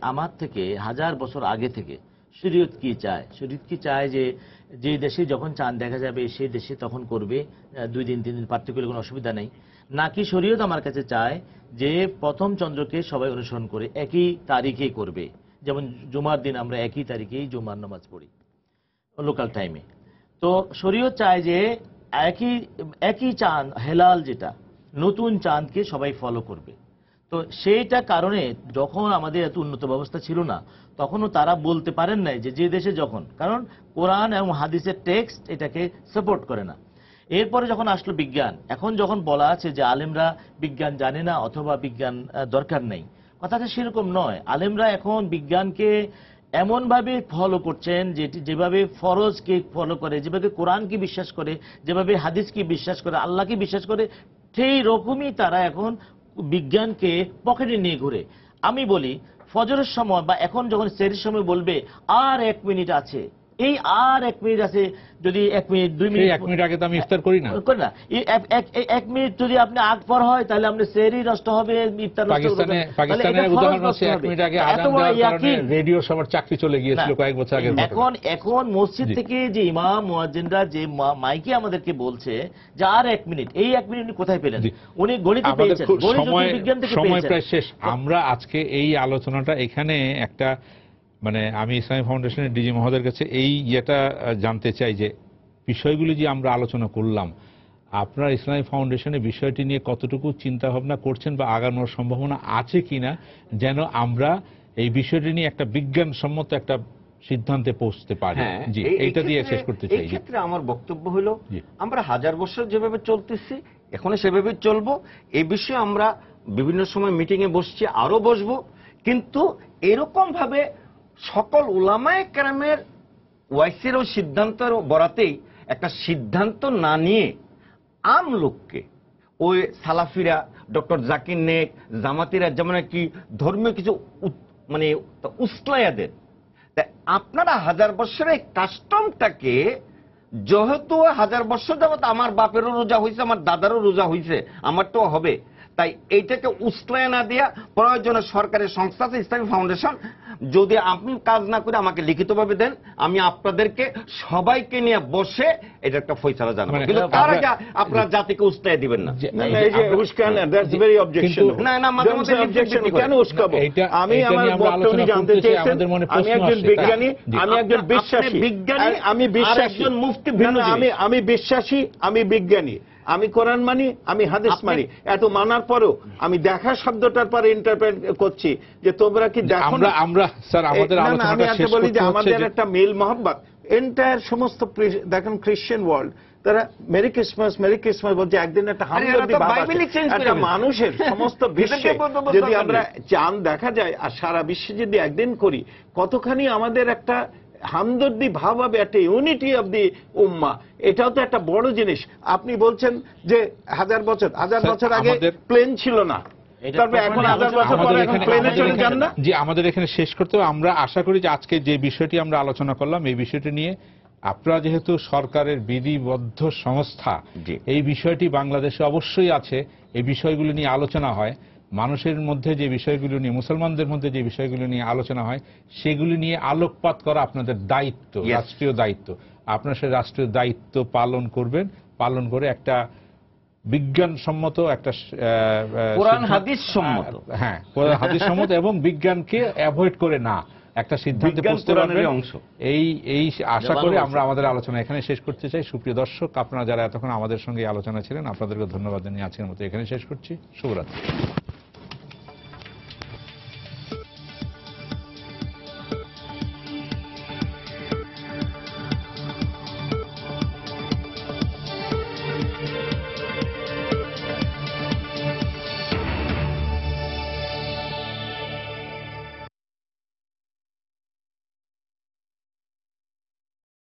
Speaker 4: আমার থেকে 1000 বছর আগে থেকে শরীয়ত কি চায়। শরীয়ত কি চায় যে দেশে যখন চাঁদ দেখা যাবে সেই দেশে তখন করবে, 2 দিন 3 দিন পার্টিকুলার কোনো অসুবিধা নেই। নাকি শরীয়ত আমার কাছে চায় যে প্রথম চন্দ্রকে সবাই অনুসরণ করে একই তারিখেই করবে। যেমন জুমার দিন আমরা একই তারিখেই জুমার নামাজ পড়ি লোকাল টাইমে। তো শরীয়ত চায় যে একই চাঁদ, হেলাল যেটা নতুন চাঁদকে সবাই ফলো করবে। তো সেইটা কারণে যখন আমাদের এত উন্নত ব্যবস্থা ছিল না, তখনও তারা বলতে পারেন নাই যে দেশে যখন, কারণ কোরআন এবং হাদিসের টেক্সট এটাকে সাপোর্ট করে না। এরপরে যখন আসলো বিজ্ঞান, এখন যখন বলা আছে যে আলেমরা বিজ্ঞান জানে না অথবা বিজ্ঞান দরকার নেই, কথাটা সেরকম নয়। আলেমরা এখন বিজ্ঞানকে এমন ভাবে ফলো করছেন যেভাবে ফরজকে ফলো করে, যেভাবে কোরআনকে বিশ্বাস করে, যেভাবে হাদিসকে বিশ্বাস করে, আল্লাহকে বিশ্বাস করে, সেই রকমই তারা এখন বিজ্ঞানকে পকেটে নিয়ে ঘুরে। আমি বলি ফজরের সময় বা এখন যখন সেহরির সময় বলবে আর 1 মিনিট আছে, এই আর 1 মিনিট আছে, যদি 1 মিনিট 2 মিনিট
Speaker 1: 1 মিনিট আগে তো আমি ইফতার করি না।
Speaker 4: করি না, এই 1 মিনিট যদি আপনি আগ পর হয় তাহলে আপনি সেহরি নষ্ট হবে, ইফতার নষ্ট হবে।
Speaker 1: পাকিস্তানের উদাহরণ হচ্ছে 1 মিনিট আগে আযান দেওয়ার কারণে রেডিও সবার চাকরি চলে গিয়েছিল কয়েক বছর আগে।
Speaker 4: এখন মসজিদ থেকে যে ইমাম মুয়াজ্জিনরা যে মাইকে আমাদেরকে বলছে যে আর 1 মিনিট, এই 1 মিনিট উনি কোথায় পেলেন? উনি গণিতে পেয়েছেন, গণিত বিজ্ঞান থেকে
Speaker 1: সময়
Speaker 4: পেয়েছেন।
Speaker 1: প্রায় শেষ। আমরা আজকে এই আলোচনাটা এখানে একটা মানে আমি ইসলামী ফাউন্ডেশনের ডিজি মহোদয়ের কাছে এই ইয়েটা জানতে চাই যে বিষয়গুলি যে আমরা আলোচনা করলাম, আপনার ইসলামী ফাউন্ডেশনের বিষয়টি নিয়ে কতটুকু চিন্তা ভাবনা করছেন বা আগানোর সম্ভাবনা আছে কিনা, যেন আমরা এই বিষয়টি নিয়ে একটা বিজ্ঞানসম্মত একটা সিদ্ধান্তে পৌঁছতে পারি। জি, এইটা দিয়ে শেষ করতে চাই।
Speaker 2: এই ক্ষেত্রে আমার বক্তব্য হলো
Speaker 1: জি।
Speaker 2: আমরা 1000 বছর যেভাবে চলতেছি এখনো সেভাবে চলবো। এই বিষয়ে আমরা বিভিন্ন সময় মিটিং এ বসছি, আরো বসবো, কিন্তু এরকম ভাবে সকল উলামায়ে কেরামের ওয়াইসির ও সিদ্ধান্তের বরাতেই একটা সিদ্ধান্ত না নিয়ে আম লোককে ওই সালাফিরা, ডক্টর জাকির নেক, জামাতিরা যেমন কি ধর্মীয় কিছু মানে উসলাইয়া দেন, তাই আপনারা 1000 বছরের কাস্টমটাকে, যেহেতু 1000 বছর যাবত আমার বাপেরও রোজা হয়েছে, আমার দাদারও রোজা হয়েছে, আমারটাও হবে, তাই এইটাকে উসলাইয়া না দিয়া প্রয়োজনে সরকারি সংস্থা আছে ইসলামী ফাউন্ডেশন, যদি আপনি কাজ না করে আমাকে লিখিতভাবে দেন, আমি আপনাদেরকে সবাইকে নিয়ে বসে এটা একটা ফয়সালা জানাবো। কিন্তু তার আগে আপনারা জাতিকে উস্কাইয়া দিবেন না।
Speaker 3: এই যে উস্কান, দ্যাটস ভেরি অবজেকশন।
Speaker 2: না না, মাঝে মধ্যে
Speaker 3: অবজেকশন কেন উস্কাবো? আমি
Speaker 1: এটা
Speaker 3: আমার
Speaker 1: নিয়ে আমরা
Speaker 3: বক্তব্য
Speaker 1: আলোচনা
Speaker 3: জানতে
Speaker 1: করতে চাই,
Speaker 3: চেয়েছেন।
Speaker 1: আমাদের মনে
Speaker 3: আমি
Speaker 1: প্রশ্ন
Speaker 3: একজন
Speaker 1: আসছে,
Speaker 3: বিজ্ঞানী,
Speaker 1: জি।
Speaker 3: আমি একজন
Speaker 2: আপনি
Speaker 3: বিশ্বাসী
Speaker 2: বিজ্ঞানী,
Speaker 3: আমি
Speaker 2: আর
Speaker 3: বিশ্বাসী,
Speaker 2: একজন মুফতি ভিন্ন জিনিস।
Speaker 3: আমি বিশ্বাসী, আমি বিজ্ঞানী, আমি কোরআন মানি, আমি হাদিস মানি। এত মানার পরেও আমি দেখা শব্দটার পরে ইন্টারপ্রেট করছি যে তোমরা কি দেখো না?
Speaker 1: আমরা স্যার আমাদের
Speaker 3: না, না,
Speaker 1: আলোচনাটা
Speaker 3: আমি
Speaker 1: শেষ
Speaker 3: একটা বলি
Speaker 1: করতে
Speaker 3: যে
Speaker 1: হচ্ছে
Speaker 3: আমাদের
Speaker 1: যে
Speaker 3: একটা মেল মহব্বত এন্টায়ার সমস্ত দেখেন খ্রিশ্চান ওয়ার্ল্ড, তারা মেরি ক্রিসমাস মেরি ক্রিসমাস বলছে, একদিন একটা হামদর্দি ভাব আছে একটা মানুষের সমস্ত বিশ্বে। যদি আমরা চাঁদ দেখা যায় আর সারা বিশ্বে যদি একদিন করি, কতখানি আমাদের একটা হামদর্দি ভাব হবে, একটা ইউনিটি অব দি উম্মাহ। এটাও তো একটা বড় জিনিস। আপনি বলছেন যে 1000 বছর আগে প্লেন ছিল না, তারপরে এখন 1000 বছর পরে এখন প্লেনে চলে যান না?
Speaker 1: জি, আমাদের এখানে শেষ করতে হবে। আমরা আশা করি যে আজকে যে বিষয়টি আমরা আলোচনা করলাম, এই বিষয়টি নিয়ে আপনারা যেহেতু সরকারের বিধিবদ্ধ সংস্থা, এই বিষয়টি বাংলাদেশে অবশ্যই আছে, এই বিষয়গুলো নিয়ে আলোচনা হয়, মানুষের মধ্যে যে বিষয়গুলো নিয়ে, মুসলমানদের মধ্যে যে বিষয়গুলো নিয়ে আলোচনা হয়, সেগুলি নিয়ে আলোকপাত করা আপনাদের দায়িত্ব, রাষ্ট্রীয় দায়িত্ব। আপনারা সেই রাষ্ট্রীয় দায়িত্ব পালন করবেন, পালন করে একটা বিজ্ঞানসম্মত একটা
Speaker 2: কোরআন হাদিস সম্মত,
Speaker 1: হ্যাঁ কোরআন হাদিস সম্মত এবং বিজ্ঞানকে অ্যাভয়েড করে না একটা সিদ্ধান্তে পৌঁছতে পারবেন, এই আশা করে আমরা আমাদের আলোচনা এখানে শেষ করতে চাই। সুপ্রিয় দর্শক, আপনারা যারা এতক্ষণ আমাদের সঙ্গে আলোচনা ছিলেন, আপনাদেরকে ধন্যবাদ জানিয়ে আজকের মতো এখানে শেষ করছি। শুভরাত্রি।